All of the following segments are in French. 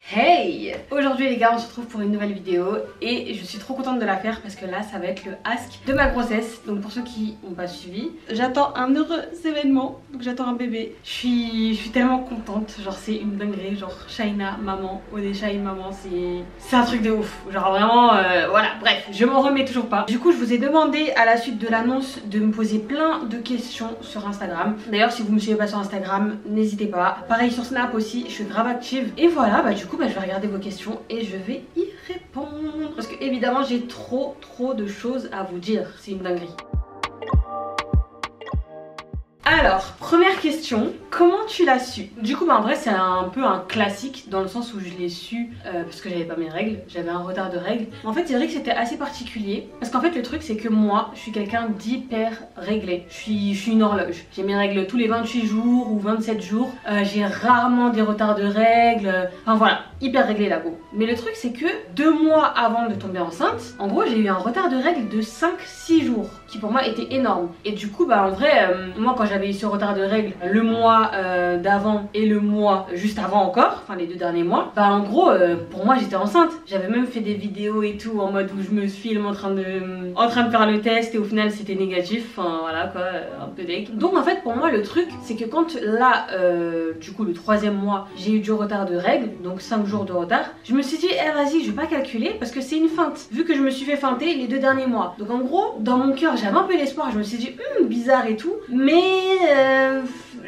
Hey! Aujourd'hui les gars, on se retrouve pour une nouvelle vidéo et je suis trop contente de la faire parce que là ça va être le ask de ma grossesse. Donc pour ceux qui n'ont pas suivi, j'attends un heureux événement, donc j'attends un bébé. Je suis tellement contente, genre c'est une dinguerie, genre Shaina maman, Odeshaï maman, c'est un truc de ouf. Genre vraiment, voilà, bref, je m'en remets toujours pas. Du coup je vous ai demandé à la suite de l'annonce de me poser plein de questions sur Instagram. D'ailleurs si vous me suivez pas sur Instagram, n'hésitez pas. Pareil sur Snap aussi, je suis grave active. Et voilà, bah du coup je vais regarder vos questions et je vais y répondre. Parce que évidemment j'ai trop de choses à vous dire. C'est une dinguerie. Alors, première question, comment tu l'as su? Du coup, bah en vrai, c'est un peu un classique dans le sens où je l'ai su parce que j'avais pas mes règles, j'avais un retard de règles. En fait, c'est vrai que c'était assez particulier parce qu'en fait, le truc, c'est que moi, je suis quelqu'un d'hyper réglé. Je suis une horloge. J'ai mes règles tous les 28 jours ou 27 jours. J'ai rarement des retards de règles. Enfin voilà, hyper réglé la go. Mais le truc, c'est que 2 mois avant de tomber enceinte, en gros, j'ai eu un retard de règles de 5-6 jours qui pour moi était énorme. Et du coup, bah en vrai, moi, quand j'avais eu ce retard de règles le mois d'avant et le mois juste avant encore, enfin les 2 derniers mois, bah en gros pour moi j'étais enceinte. J'avais même fait des vidéos et tout en mode où je me filme en train de faire le test et au final c'était négatif, enfin voilà quoi, un peu deg. Donc en fait pour moi le truc c'est que quand là du coup le 3e mois j'ai eu du retard de règles, donc 5 jours de retard, je me suis dit vas-y je vais pas calculer parce que c'est une feinte vu que je me suis fait feinter les 2 derniers mois. Donc en gros dans mon cœur j'avais un peu l'espoir, je me suis dit bizarre et tout, mais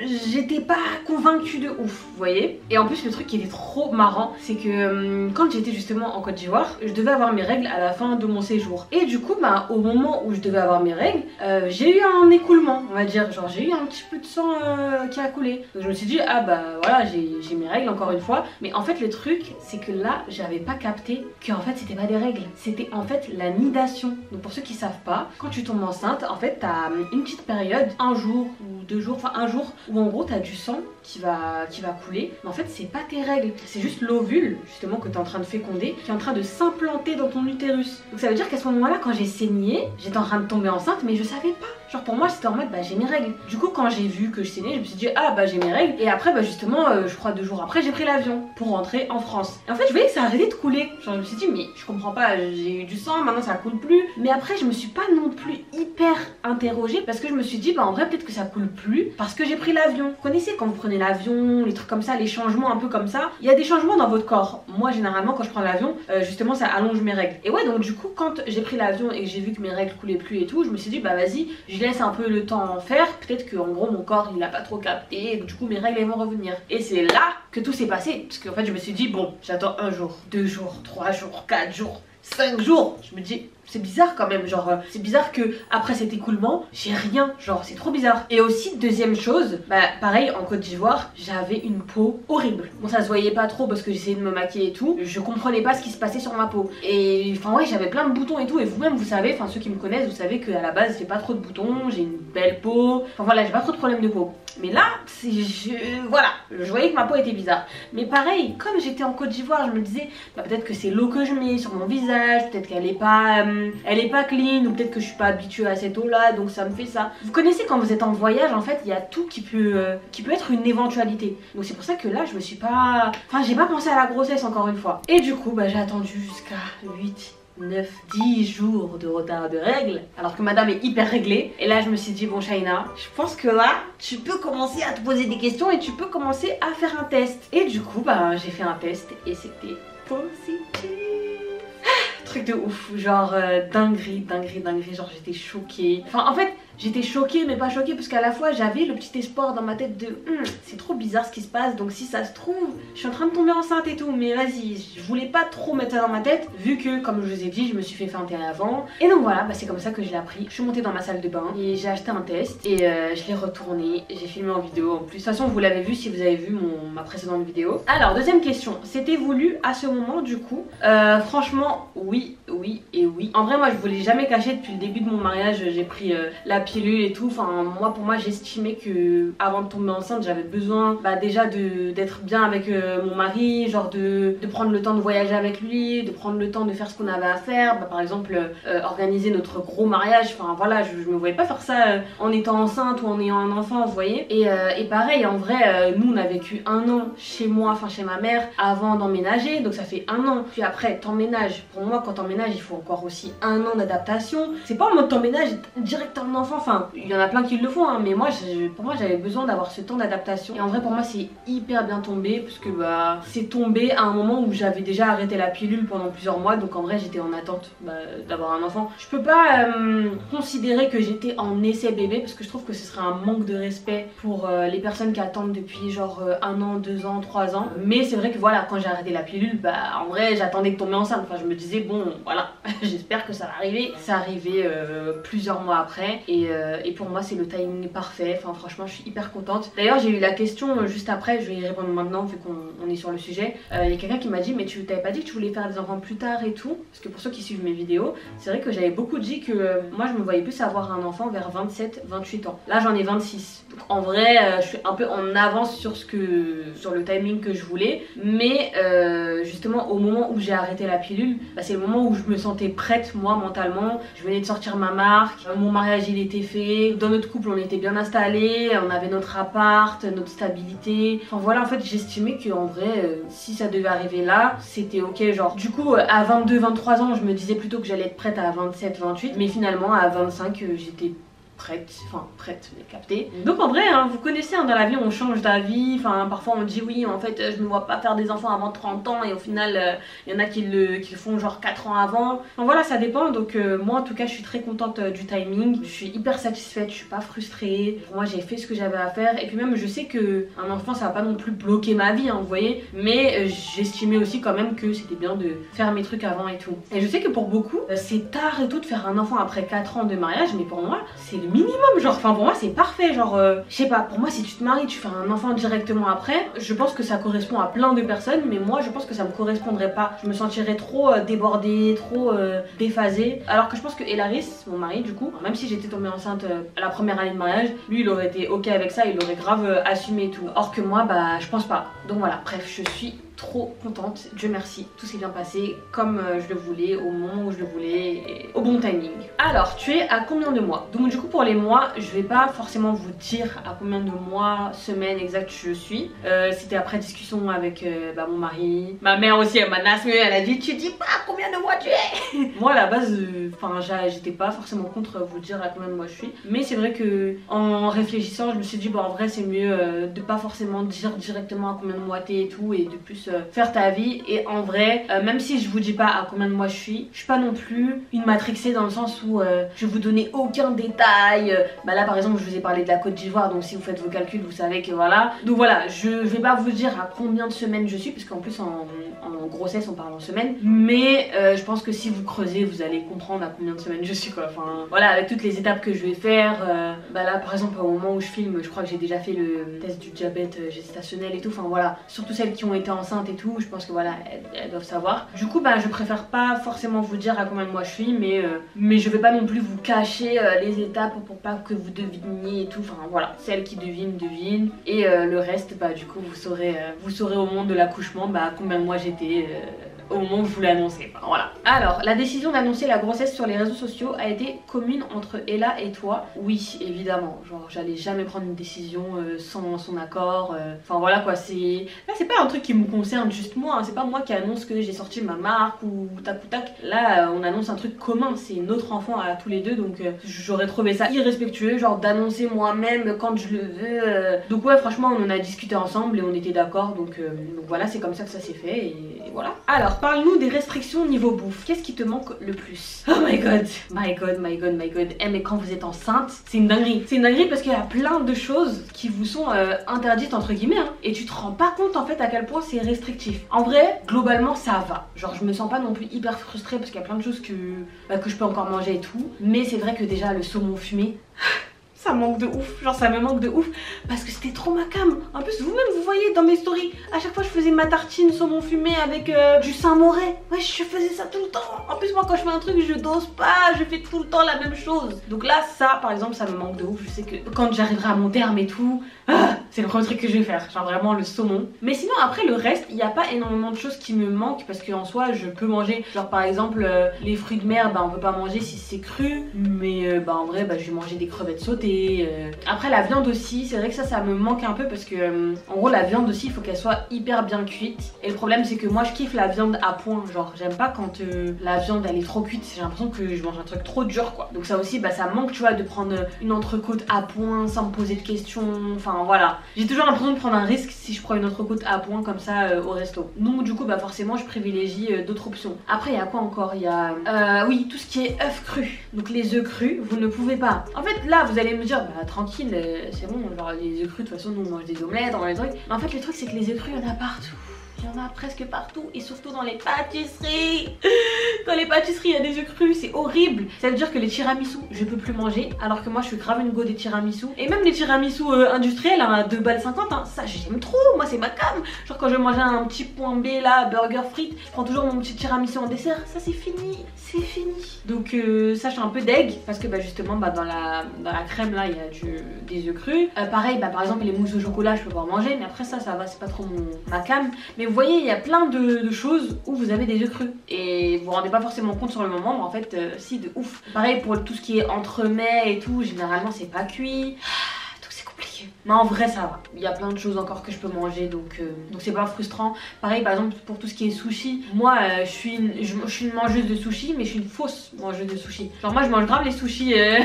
j'étais pas convaincue de ouf, vous voyez. Et en plus le truc qui était trop marrant, c'est que quand j'étais justement en Côte d'Ivoire, je devais avoir mes règles à la fin de mon séjour. Et du coup bah au moment où je devais avoir mes règles, j'ai eu un écoulement, on va dire, genre j'ai eu un petit peu de sang qui a coulé. Donc je me suis dit ah bah voilà j'ai mes règles encore une fois. Mais en fait le truc c'est que là j'avais pas capté que en fait c'était pas des règles, c'était en fait la nidation. Donc pour ceux qui savent pas, quand tu tombes enceinte en fait t'as une petite période, un jour ou 2 jours, enfin un jour où en gros t'as du sang qui va couler, mais en fait c'est pas tes règles, c'est juste l'ovule justement que t'es en train de féconder qui est en train de s'implanter dans ton utérus. Donc ça veut dire qu'à ce moment là quand j'ai saigné, j'étais en train de tomber enceinte mais je savais pas, genre pour moi c'était en mode bah j'ai mes règles. Du coup quand j'ai vu que je saignais, je me suis dit ah bah j'ai mes règles, et après bah justement je crois 2 jours après j'ai pris l'avion pour rentrer en France. Et en fait je voyais que ça arrêtait de couler, genre je me suis dit mais je comprends pas, j'ai eu du sang, maintenant ça coule plus. Mais après je me suis pas non plus hyper interrogée parce que je me suis dit bah en vrai peut-être que ça coule plus parce que j'ai pris l'avion. Vous connaissez quand vous prenez l'avion, les trucs comme ça, les changements un peu comme ça, il y a des changements dans votre corps. Moi généralement quand je prends l'avion, justement ça allonge mes règles. Et ouais donc du coup quand j'ai pris l'avion et que j'ai vu que mes règles coulaient plus et tout, je me suis dit bah vas-y, je laisse un peu le temps en faire, peut-être que en gros mon corps il a pas trop capté et que, du coup mes règles elles vont revenir. Et c'est là que tout s'est passé parce qu'en fait je me suis dit bon j'attends 1 jour, 2 jours, 3 jours, 4 jours, 5 jours. Je me dis c'est bizarre quand même, genre c'est bizarre que après cet écoulement j'ai rien, genre c'est trop bizarre. Et aussi deuxième chose, bah pareil en Côte d'Ivoire j'avais une peau horrible. Bon ça se voyait pas trop parce que j'essayais de me maquiller et tout, je comprenais pas ce qui se passait sur ma peau. Et enfin ouais j'avais plein de boutons et tout, et vous-même vous savez, enfin ceux qui me connaissent vous savez qu'à la base j'ai pas trop de boutons, j'ai une belle peau, enfin voilà j'ai pas trop de problèmes de peau. Mais là, voilà, je voyais que ma peau était bizarre. Mais pareil, comme j'étais en Côte d'Ivoire, je me disais, bah, peut-être que c'est l'eau que je mets sur mon visage, peut-être qu'elle est pas clean, ou peut-être que je suis pas habituée à cette eau-là, donc ça me fait ça. Vous connaissez quand vous êtes en voyage, en fait, il y a tout qui peut être une éventualité. Donc c'est pour ça que là, je me suis pas... Enfin, j'ai pas pensé à la grossesse encore une fois. Et du coup, bah, j'ai attendu jusqu'à 10 jours de retard de règles alors que madame est hyper réglée. Et là je me suis dit bon Shaina, je pense que là tu peux commencer à te poser des questions et tu peux commencer à faire un test. Et du coup bah j'ai fait un test et c'était positif. Truc de ouf, genre dinguerie, genre j'étais choquée. Enfin en fait j'étais choquée mais pas choquée parce qu'à la fois j'avais le petit espoir dans ma tête de c'est trop bizarre ce qui se passe, donc si ça se trouve je suis en train de tomber enceinte et tout, mais vas-y, je voulais pas trop mettre ça dans ma tête vu que comme je vous ai dit je me suis fait feinter avant. Et donc voilà, bah, c'est comme ça que je l'ai appris. Je suis montée dans ma salle de bain et j'ai acheté un test et je l'ai retourné, j'ai filmé en vidéo en plus. De toute façon vous l'avez vu si vous avez vu ma précédente vidéo. Alors deuxième question, c'était voulu à ce moment du coup? Franchement oui et oui. En vrai moi je vous l'ai jamais caché depuis le début de mon mariage, j'ai pris la pilule et tout, enfin moi pour moi j'estimais que avant de tomber enceinte j'avais besoin déjà d'être bien avec mon mari, genre de prendre le temps de voyager avec lui, de prendre le temps de faire ce qu'on avait à faire, par exemple organiser notre gros mariage, enfin voilà, je me voyais pas faire ça en étant enceinte ou en ayant un enfant, vous voyez. Et pareil, en vrai, nous on a vécu 1 an chez moi, enfin chez ma mère, avant d'emménager, donc ça fait 1 an. Puis après, t'emménages. Pour moi, quand t'emménages, il faut encore aussi 1 an d'adaptation. C'est pas en mode t'emménages direct un enfant, enfin, il y en a plein qui le font, hein, mais moi, pour moi, j'avais besoin d'avoir ce temps d'adaptation. Et en vrai, pour moi, c'est hyper bien tombé, parce que c'est tombé à un moment où j'avais déjà arrêté la pilule pendant plusieurs mois, donc en vrai, j'étais en attente d'avoir un enfant. Je peux pas considérer que j'étais en essai bébé, parce que je trouve que ce serait un manque de respect pour les personnes qui attendent depuis genre 1 an, 2 ans, 3 ans. Mais c'est vrai que voilà, quand j'ai arrêté la pilule, en vrai, j'attendais de tomber enceinte. Enfin, je me disais, bon, voilà, j'espère que ça va arriver. Ça arrivait plusieurs mois après, et pour moi, c'est le timing parfait. Enfin, franchement, je suis hyper contente. D'ailleurs, j'ai eu la question juste après, je vais y répondre maintenant, vu qu'on est sur le sujet. Il y a quelqu'un qui m'a dit, mais tu t'avais pas dit que tu voulais faire des enfants plus tard et tout? Parce que pour ceux qui suivent mes vidéos, c'est vrai que j'avais beaucoup dit que moi, je me voyais plus avoir un enfant vers 27-28 ans. Là, j'en ai 26. Donc, en vrai, je suis un peu en avance sur le timing que je voulais. Mais justement, au moment où j'ai arrêté la pilule, c'est le moment où je me sentais prête, moi, mentalement. Je venais de sortir ma marque, mon mariage, il était fait. Dans notre couple, on était bien installés, on avait notre appart, notre stabilité. Enfin voilà, en fait, j'estimais qu'en vrai, si ça devait arriver là, c'était ok. Genre, du coup, à 22-23 ans, je me disais plutôt que j'allais être prête à 27-28. Mais finalement, à 25, j'étais prête, mais captée. Donc en vrai, hein, vous connaissez, hein, dans la vie on change d'avis, enfin parfois on dit oui, en fait je me vois pas faire des enfants avant 30 ans et au final il y en a qui le font genre 4 ans avant. Donc voilà, ça dépend. Donc moi en tout cas je suis très contente du timing, je suis hyper satisfaite, je suis pas frustrée. Pour moi j'ai fait ce que j'avais à faire et puis même je sais que un enfant ça va pas non plus bloquer ma vie, hein, vous voyez, mais j'estimais aussi quand même que c'était bien de faire mes trucs avant et tout. Et je sais que pour beaucoup c'est tard et tout de faire un enfant après 4 ans de mariage, mais pour moi c'est le minimum, genre, enfin pour moi c'est parfait, genre, je sais pas, pour moi si tu te maries, tu fais un enfant directement après, je pense que ça correspond à plein de personnes, mais moi je pense que ça me correspondrait pas, je me sentirais trop débordée, trop déphasée, alors que je pense que Elaris, mon mari du coup, même si j'étais tombée enceinte à la première année de mariage, lui il aurait été ok avec ça, il aurait grave assumé et tout, or que moi je pense pas. Donc voilà, bref, je suis trop contente, Dieu merci, tout s'est bien passé comme je le voulais, au moment où je le voulais, et au bon timing. Alors, tu es à combien de mois? Donc du coup pour les mois, je vais pas forcément vous dire à combien de mois, semaines exactes je suis. C'était après discussion avec mon mari, ma mère aussi, elle m'a nassé, elle a dit tu dis pas à combien de mois tu es. Moi à la base, j'étais pas forcément contre vous dire à combien de mois je suis, mais c'est vrai que en réfléchissant, je me suis dit en vrai c'est mieux de pas forcément dire directement à combien de mois t'es et tout, et de plus faire ta vie. Et en vrai, même si je vous dis pas à combien de mois je suis pas non plus une matrixée dans le sens où je vais vous donner aucun détail. Là par exemple je vous ai parlé de la Côte d'Ivoire, donc si vous faites vos calculs vous savez que voilà. Donc voilà, je vais pas vous dire à combien de semaines je suis, parce qu'en plus en grossesse on parle en semaines, mais je pense que si vous creusez vous allez comprendre à combien de semaines je suis, quoi. Enfin voilà, avec toutes les étapes que je vais faire. Là par exemple au moment où je filme, je crois que j'ai déjà fait le test du diabète gestationnel et tout. Enfin voilà, surtout celles qui ont été enceintes et tout, je pense que voilà elles doivent savoir. Du coup je préfère pas forcément vous dire à combien de mois je suis, mais je vais pas non plus vous cacher les étapes pour pas que vous deviniez et tout. Enfin voilà, celles qui devinent, et le reste du coup vous saurez au moment de l'accouchement à combien de mois j'étais au moment où je vous l'ai annoncé. Enfin, voilà. Alors, la décision d'annoncer la grossesse sur les réseaux sociaux a été commune entre Ella et toi. Oui, évidemment. Genre, j'allais jamais prendre une décision sans son accord. Enfin, voilà quoi. Là, c'est pas un truc qui me concerne juste moi. Hein. C'est pas moi qui annonce que j'ai sorti ma marque ou tac ou tac. Là, on annonce un truc commun. C'est notre enfant à tous les deux. Donc, j'aurais trouvé ça irrespectueux, genre d'annoncer moi-même quand je le veux. Donc, ouais, franchement, on en a discuté ensemble et on était d'accord. Donc voilà, c'est comme ça que ça s'est fait. Et voilà. Alors, parle-nous des restrictions niveau bouffe. Qu'est-ce qui te manque le plus? Oh my god, my god, my god, my god. Mais quand vous êtes enceinte, c'est une dinguerie. C'est une dinguerie parce qu'il y a plein de choses qui vous sont interdites entre guillemets, hein. Et tu te rends pas compte en fait à quel point c'est restrictif. En vrai, globalement ça va. Genre je me sens pas non plus hyper frustrée parce qu'il y a plein de choses que je peux encore manger et tout. Mais c'est vrai que déjà le saumon fumé, ça manque de ouf, genre ça me manque de ouf parce que c'était trop ma cam. En plus vous-même vous voyez dans mes stories, à chaque fois je faisais ma tartine saumon fumé avec du Saint-Moré. Ouais, je faisais ça tout le temps. En plus moi quand je fais un truc je dose pas, je fais tout le temps la même chose. Donc là ça par exemple ça me manque de ouf. Je sais que quand j'arriverai à mon terme et tout, c'est le premier truc que je vais faire, genre vraiment le saumon. Mais sinon après le reste, il n'y a pas énormément de choses qui me manquent parce qu'en soi je peux manger. Genre par exemple les fruits de mer, bah on peut pas manger si c'est cru. Mais bah en vrai bah je vais manger des crevettes sautées. Après la viande aussi, c'est vrai que ça me manque un peu parce que en gros la viande aussi il faut qu'elle soit hyper bien cuite. Et le problème c'est que moi je kiffe la viande à point. Genre j'aime pas quand la viande elle est trop cuite, j'ai l'impression que je mange un truc trop dur quoi. Donc ça aussi bah ça me manque tu vois de prendre une entrecôte à point sans me poser de questions. Enfin voilà, j'ai toujours l'impression de prendre un risque si je prends une entrecôte à point comme ça au resto. Donc du coup bah forcément je privilégie d'autres options. Après il y a quoi encore? Il y a oui tout ce qui est œufs crus. Donc les œufs crus vous ne pouvez pas. En fait là vous allez me dire bah tranquille c'est bon, genre les œufs crus de toute façon nous on mange des omelettes, on mange des trucs. Mais en fait le truc c'est que les œufs crus il y en a partout. Il y en a presque partout et surtout dans les pâtisseries. Dans les pâtisseries il y a des œufs crus, c'est horrible. Ça veut dire que les tiramisu je peux plus manger alors que moi je suis grave une go des tiramisu. Et même les tiramisu industriels à 2,50 $, hein, ça j'aime trop, moi c'est ma cam. Genre quand je mange un petit point B là, burger frites, je prends toujours mon petit tiramisu en dessert, ça c'est fini, c'est fini. Donc ça je suis un peu deg parce que bah justement bah dans la crème là il y a des œufs crus. Pareil bah par exemple les mousses au chocolat je peux pas en manger, mais après ça va, c'est pas trop ma cam. Mais vous voyez il y a plein de choses où vous avez des œufs crus et vous vous rendez pas forcément compte sur le moment, mais en fait si de ouf. Pareil pour tout ce qui est entremets et tout, généralement c'est pas cuit. Mais en vrai ça va, il y a plein de choses encore que je peux manger donc c'est pas frustrant. Pareil par exemple pour tout ce qui est sushi, moi je suis une mangeuse de sushi mais je suis une fausse mangeuse de sushi. Genre moi je mange grave les sushis les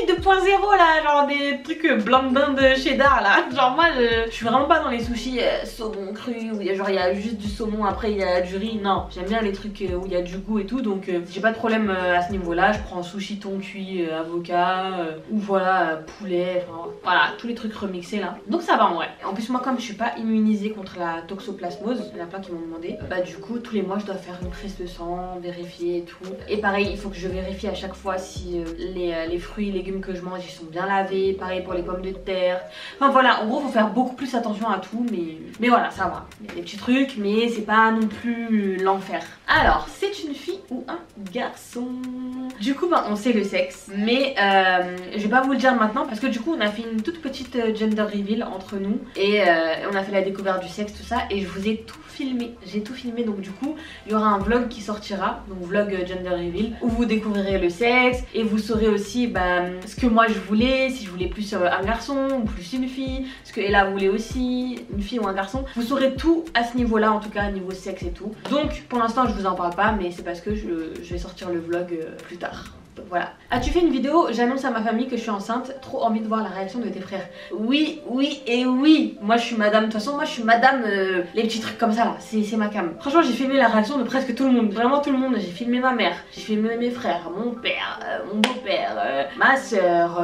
sushis 2.0 là, genre des trucs blanc de cheddar là. Genre moi je suis vraiment pas dans les sushis saumon cru où genre il y a juste du saumon après il y a du riz. Non, j'aime bien les trucs où il y a du goût et tout, donc j'ai pas de problème à ce niveau là. Je prends sushi thon cuit avocat ou voilà poulet, enfin voilà tous les trucs remixés là, donc ça va en vrai. En plus moi comme je suis pas immunisée contre la toxoplasmose, il y en a plein qui m'ont demandé, bah du coup tous les mois je dois faire une prise de sang, vérifier et tout. Et pareil il faut que je vérifie à chaque fois si les fruits et légumes que je mange ils sont bien lavés. Pareil pour les pommes de terre, enfin voilà en gros faut faire beaucoup plus attention à tout, mais voilà ça va, il y a des petits trucs mais c'est pas non plus l'enfer. Alors c'est une fille ou un garçon? Du coup bah on sait le sexe, mais je vais pas vous le dire maintenant parce que du coup on a fait une toute petite gender reveal entre nous et on a fait la découverte du sexe tout ça et je vous ai tout filmé, j'ai tout filmé. Donc du coup il y aura un vlog qui sortira, donc vlog gender reveal où vous découvrirez le sexe et vous saurez aussi bah, ce que moi je voulais, si je voulais plus un garçon ou plus une fille, ce que Ella voulait aussi, une fille ou un garçon. Vous saurez tout à ce niveau là, en tout cas niveau sexe et tout. Donc pour l'instant je vous en parle pas, mais c'est parce que je vais sortir le vlog plus tard. Donc voilà. As-tu fait une vidéo? J'annonce à ma famille que je suis enceinte. Trop envie de voir la réaction de tes frères. Oui, oui et oui. Moi je suis madame. De toute façon moi je suis madame les petits trucs comme ça là. C'est ma cam. Franchement j'ai filmé la réaction de presque tout le monde. Vraiment tout le monde. J'ai filmé ma mère. J'ai filmé mes frères, mon père, mon beau-père, ma soeur,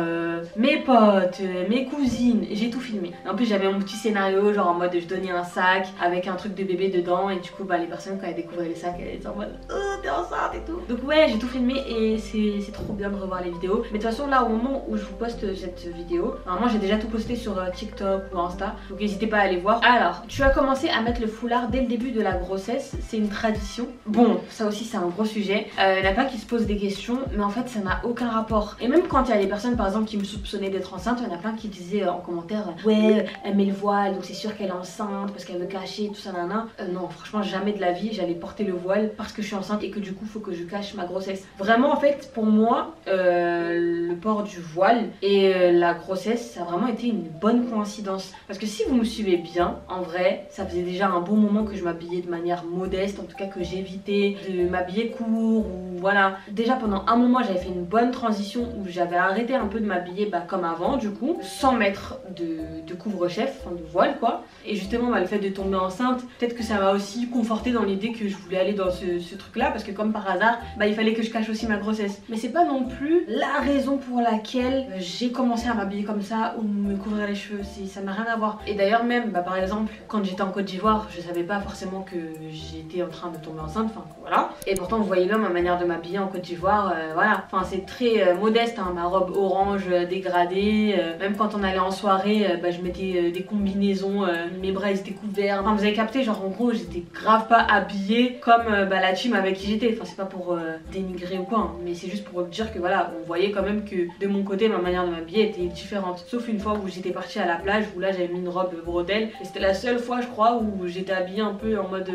mes potes, mes cousines. J'ai tout filmé. En plus j'avais mon petit scénario genre en mode je donnais un sac avec un truc de bébé dedans. Et du coup bah les personnes quand elles découvraient les sacs elles étaient en mode oh t'es enceinte et tout. Donc ouais j'ai tout filmé et c'est trop bien de revoir les vidéos. Mais de toute façon là au moment où je vous poste cette vidéo, normalement j'ai déjà tout posté sur TikTok ou Insta, donc n'hésitez pas à aller voir. Alors tu as commencé à mettre le foulard dès le début de la grossesse, c'est une tradition? Bon ça aussi c'est un gros sujet, il y en a pas qui se posent des questions mais en fait ça n'a aucun rapport. Et même quand il y a des personnes par exemple qui me soupçonnaient d'être enceinte, il y en a plein qui disaient en commentaire ouais elle met le voile donc c'est sûr qu'elle est enceinte parce qu'elle veut cacher tout ça nanana. Non franchement jamais de la vie j'allais porter le voile parce que je suis enceinte et que du coup faut que je cache ma grossesse. Vraiment en fait pour moi le port du voile et la grossesse ça a vraiment été une bonne coïncidence parce que si vous me suivez bien en vrai ça faisait déjà un bon moment que je m'habillais de manière modeste, en tout cas que j'évitais de m'habiller court ou voilà. Déjà pendant un moment j'avais fait une bonne transition où j'avais arrêté un peu de m'habiller bah, comme avant du coup sans mettre de couvre-chef, enfin de voile quoi. Et justement bah, le fait de tomber enceinte peut-être que ça m'a aussi conforté dans l'idée que je voulais aller dans ce truc là parce que comme par hasard bah, il fallait que je cache aussi ma grossesse. Mais c'est pas non plus la raison pour laquelle j'ai commencé à m'habiller comme ça ou me couvrir les cheveux, ça n'a rien à voir. Et d'ailleurs même, par exemple, quand j'étais en Côte d'Ivoire, je savais pas forcément que j'étais en train de tomber enceinte, enfin voilà. Et pourtant vous voyez bien ma manière de m'habiller en Côte d'Ivoire, voilà. Enfin c'est très modeste, hein, ma robe orange dégradée, même quand on allait en soirée, je mettais des combinaisons, mes bras ils étaient couverts. Enfin vous avez capté, genre en gros j'étais grave pas habillée comme la team avec qui j'étais. Enfin c'est pas pour dénigrer ou quoi, hein, mais c'est juste pour dire que voilà, on voyait quand même que de mon côté ma manière de m'habiller était différente. Sauf une fois où j'étais partie à la plage, où là j'avais mis une robe bretelle, et c'était la seule fois je crois où j'étais habillée un peu en mode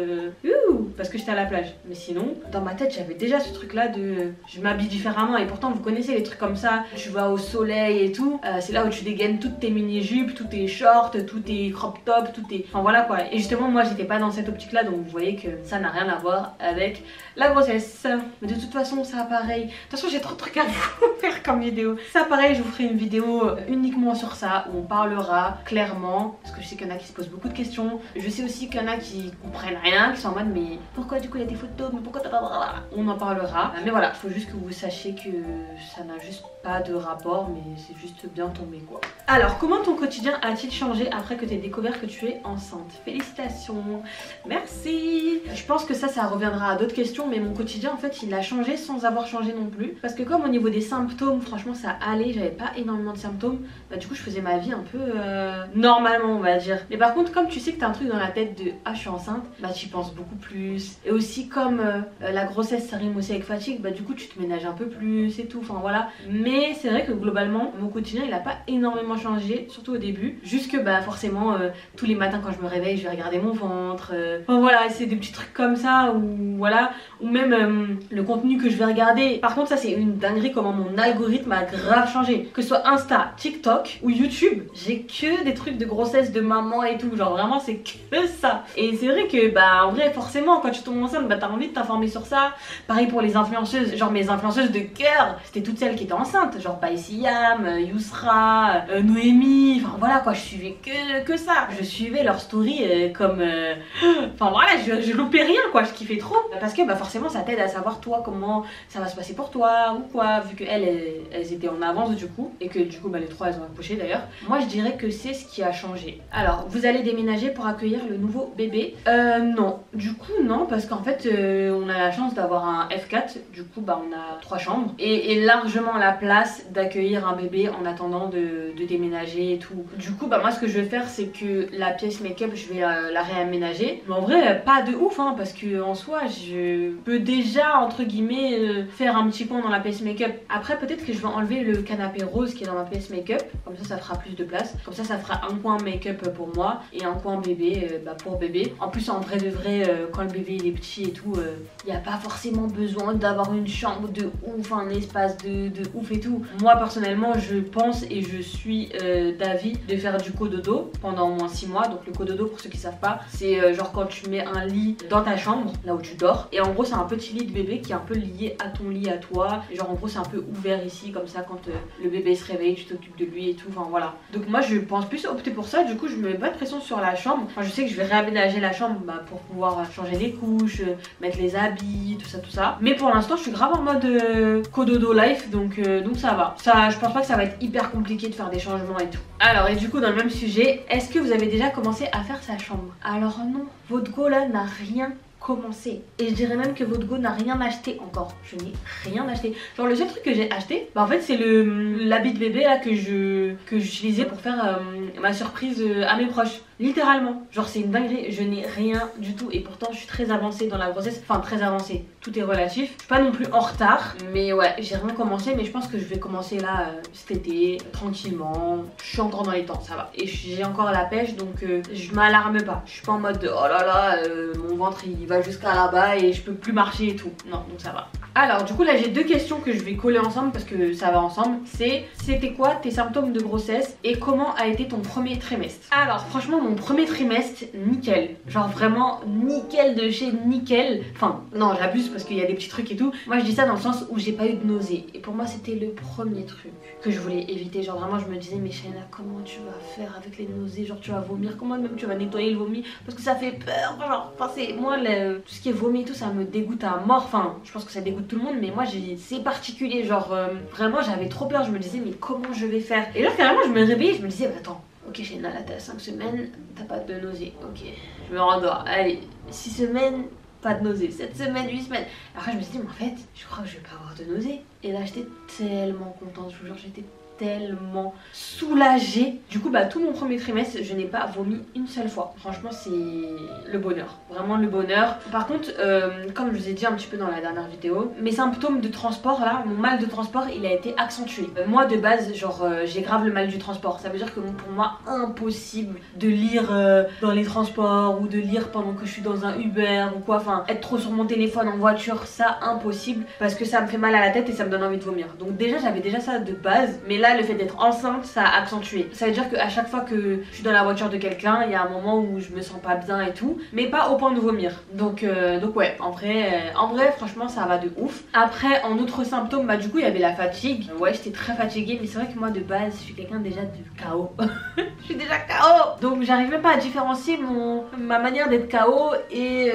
parce que j'étais à la plage. Mais sinon, dans ma tête j'avais déjà ce truc là de je m'habille différemment. Et pourtant vous connaissez les trucs comme ça, tu vas au soleil et tout, c'est là où tu dégaines toutes tes mini-jupes, tous tes shorts, tous tes crop tops, tous tes... Enfin voilà quoi. Et justement moi j'étais pas dans cette optique là, donc vous voyez que ça n'a rien à voir avec la grossesse. Mais de toute façon ça pareil. De toute façon j'ai trop de trucs à vous faire comme vidéo. Ça pareil, je vous ferai une vidéo uniquement sur ça, où on parlera clairement, parce que je sais qu'il y en a qui se posent beaucoup de questions. Je sais aussi qu'il y en a qui comprennent rien, qui sont en mode mais pourquoi du coup il y a des photos, mais pourquoi t'as pas... On en parlera. Mais voilà, il faut juste que vous sachiez que ça n'a juste pas de rapport, mais c'est juste bien tombé quoi. Alors comment ton quotidien a-t-il changé après que tu aies découvert que tu es enceinte? Félicitations, merci. Je pense que ça reviendra à d'autres questions, mais mon quotidien en fait il a changé sans avoir changé non plus, parce que comme au niveau des symptômes franchement ça allait, j'avais pas énormément de symptômes, du coup je faisais ma vie un peu normalement on va dire. Mais par contre comme tu sais que t'as un truc dans la tête de ah je suis enceinte, tu y penses beaucoup plus. Et aussi comme la grossesse ça rime aussi avec fatigue, du coup tu te ménages un peu plus et tout, enfin voilà. Mais c'est vrai que globalement mon quotidien il a pas énormément changé, surtout au début. Juste que forcément tous les matins quand je me réveille je vais regarder mon ventre, enfin voilà, c'est des petits trucs comme ça, ou voilà, ou même le contenu que je vais regarder. Par contre ça c'est une dinguerie comment mon algorithme a grave changé, que ce soit Insta, TikTok ou YouTube, j'ai que des trucs de grossesse, de maman et tout, genre vraiment c'est que ça. Et c'est vrai que en vrai forcément quand tu tombes enceinte t'as envie de t'informer sur ça. Pareil pour les influenceuses, genre mes influenceuses de cœur c'était toutes celles qui étaient enceintes, genre Paisiam, Yousra, Noémie, enfin voilà quoi, je suivais que ça. Je suivais leurs stories comme enfin voilà, je loupais rien quoi, je kiffais trop, parce que forcément ça t'aide à savoir toi comment ça va se passer pour toi ou quoi, vu que elles étaient en avance du coup, et que du coup les trois elles ont accouché d'ailleurs. Moi je dirais que c'est ce qui a changé. Alors vous allez déménager pour accueillir le nouveau bébé? Non, du coup non, parce qu'en fait on a la chance d'avoir un F4, du coup on a 3 chambres et largement la place d'accueillir un bébé en attendant de déménager et tout. Du coup moi ce que je vais faire c'est que la pièce make-up je vais la réaménager, mais en vrai pas de ouf parce que en soi je peux déjà entre guillemets faire un petit coin dans la pièce make-up. Après peut-être que je vais enlever le canapé rose qui est dans ma pièce make-up, comme ça fera plus de place, comme ça fera un coin make-up pour moi et un coin bébé pour bébé. En plus en vrai de vrai quand le bébé il est petit et tout, il n'y a pas forcément besoin d'avoir une chambre de ouf, un espace de ouf et tout. Moi personnellement je pense et je suis d'avis de faire du cododo pendant au moins 6 mois. Donc le cododo pour ceux qui savent pas, c'est genre quand tu mets un lit dans ta chambre, là où tu dors, et en gros c'est un petit lit de bébé qui est un peu lié à ton lit à toi, et genre en gros c'est un peu ouvert ici, comme ça quand le bébé se réveille tu t'occupes de lui et tout, enfin voilà. Donc moi je pense plus opter pour ça, du coup je me mets pas de pression sur la chambre. Enfin, je sais que je vais réaménager la chambre pour pouvoir changer les couches, mettre les habits, tout ça, mais pour l'instant je suis grave en mode cododo life, donc ça va. Ça, je pense pas que ça va être hyper compliqué de faire des changements et tout. Alors et du coup dans le même sujet, est-ce que vous avez déjà commencé à faire sa chambre? Alors non, votre go là n'a rien commencé. Et je dirais même que votre go n'a rien acheté encore. Je n'ai rien acheté. Genre le seul truc que j'ai acheté, en fait c'est l'habit de bébé là que j'utilisais pour faire ma surprise à mes proches. Littéralement. Genre c'est une dinguerie, je n'ai rien du tout et pourtant je suis très avancée dans la grossesse. Enfin très avancée, tout est relatif. Je suis pas non plus en retard, mais ouais j'ai rien commencé, mais je pense que je vais commencer là cet été, tranquillement. Je suis encore dans les temps, ça va. Et j'ai encore la pêche donc je m'alarme pas. Je suis pas en mode de, oh là là, mon ventre il va jusqu'à là-bas et je peux plus marcher et tout. Non, donc ça va. Alors du coup là j'ai 2 questions que je vais coller ensemble parce que ça va ensemble. C'était quoi tes symptômes de grossesse et comment a été ton premier trimestre? Alors franchement mon premier trimestre nickel, genre vraiment nickel de chez nickel. Enfin non j'abuse parce qu'il y a des petits trucs et tout. Moi je dis ça dans le sens où j'ai pas eu de nausées et pour moi c'était le premier truc que je voulais éviter. Genre vraiment je me disais mais Shaina comment tu vas faire avec les nausées, genre tu vas vomir, comment même tu vas nettoyer le vomi parce que ça fait peur. Genre enfin c'est moi tout ce qui est vomi et tout ça me dégoûte à mort. Enfin je pense que ça dégoûte de tout le monde, mais moi c'est particulier, genre vraiment j'avais trop peur, je me disais mais comment je vais faire? Et là carrément je me réveillais, je me disais bah attends, ok Shaina, là t'as 5 semaines, t'as pas de nausée, ok, je me rendors, allez, 6 semaines, pas de nausée, 7 semaines, 8 semaines. Après je me suis dit mais en fait, je crois que je vais pas avoir de nausée. Et là j'étais tellement contente, je vous jure, j'étais tellement soulagée. Du coup bah tout mon premier trimestre je n'ai pas vomi une seule fois. Franchement c'est le bonheur, vraiment le bonheur. Par contre comme je vous ai dit un petit peu dans la dernière vidéo, mes symptômes de transport là, mon mal de transport il a été accentué. Moi de base genre j'ai grave le mal du transport. Ça veut dire que pour moi impossible de lire dans les transports ou de lire pendant que je suis dans un Uber ou quoi. Enfin être trop sur mon téléphone en voiture, ça impossible parce que ça me fait mal à la tête et ça me donne envie de vomir. Donc déjà j'avais déjà ça de base, mais là le fait d'être enceinte ça a accentué. Ça veut dire qu'à chaque fois que je suis dans la voiture de quelqu'un, il y a un moment où je me sens pas bien et tout, mais pas au point de vomir. Donc ouais, en vrai franchement ça va de ouf. Après en autres symptômes, bah du coup il y avait la fatigue. Ouais j'étais très fatiguée, mais c'est vrai que moi de base je suis quelqu'un déjà de KO. Je suis déjà KO. Donc j'arrive même pas à différencier ma manière d'être KO et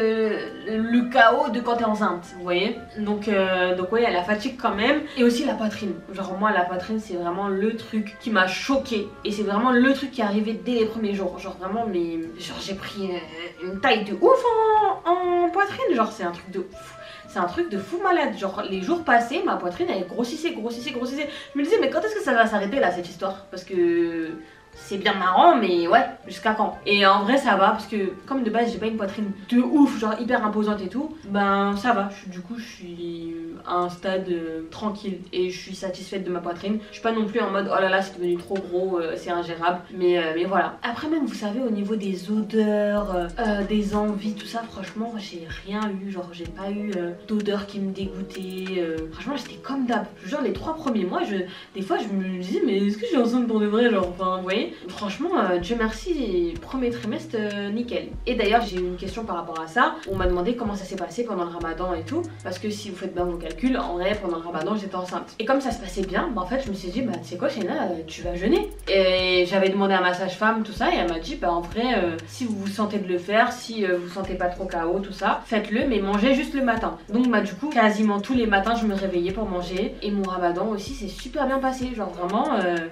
le KO de quand t'es enceinte, vous voyez. Donc ouais il y a la fatigue quand même. Et aussi la poitrine. Genre moi la poitrine c'est vraiment le truc qui m'a choquée. Et c'est vraiment le truc qui est arrivé dès les premiers jours. Genre vraiment mais genre j'ai pris une taille de ouf en poitrine. Genre c'est un truc de ouf. C'est un truc de fou malade. Genre les jours passés ma poitrine elle grossissait. Je me disais mais quand est-ce que ça va s'arrêter là cette histoire? Parce que c'est bien marrant mais ouais, jusqu'à quand? Et en vrai ça va parce que comme de base j'ai pas une poitrine de ouf, genre hyper imposante et tout, ben ça va, du coup je suis à un stade tranquille et je suis satisfaite de ma poitrine. Je suis pas non plus en mode oh là là c'est devenu trop gros, c'est ingérable, mais voilà. Après même vous savez au niveau des odeurs, des envies, tout ça, franchement j'ai rien eu, genre j'ai pas eu d'odeur qui me dégoûtait, franchement j'étais comme d'hab. Genre les 3 premiers mois, des fois je me disais mais est-ce que je suis enceinte pour de vrai, genre enfin vous voyez. Franchement, Dieu merci, premier trimestre, nickel. Et d'ailleurs, j'ai eu une question par rapport à ça. On m'a demandé comment ça s'est passé pendant le ramadan et tout. Parce que si vous faites bien vos calculs, en vrai, pendant le ramadan, j'étais enceinte. Et comme ça se passait bien, bah en fait, je me suis dit, bah tu sais quoi, Shaina, tu vas jeûner. Et j'avais demandé à ma sage-femme tout ça, et elle m'a dit, bah en vrai, si vous vous sentez de le faire, si vous sentez pas trop KO, tout ça, faites-le, mais mangez juste le matin. Donc, bah du coup, quasiment tous les matins, je me réveillais pour manger. Et mon ramadan aussi, c'est super bien passé. Genre vraiment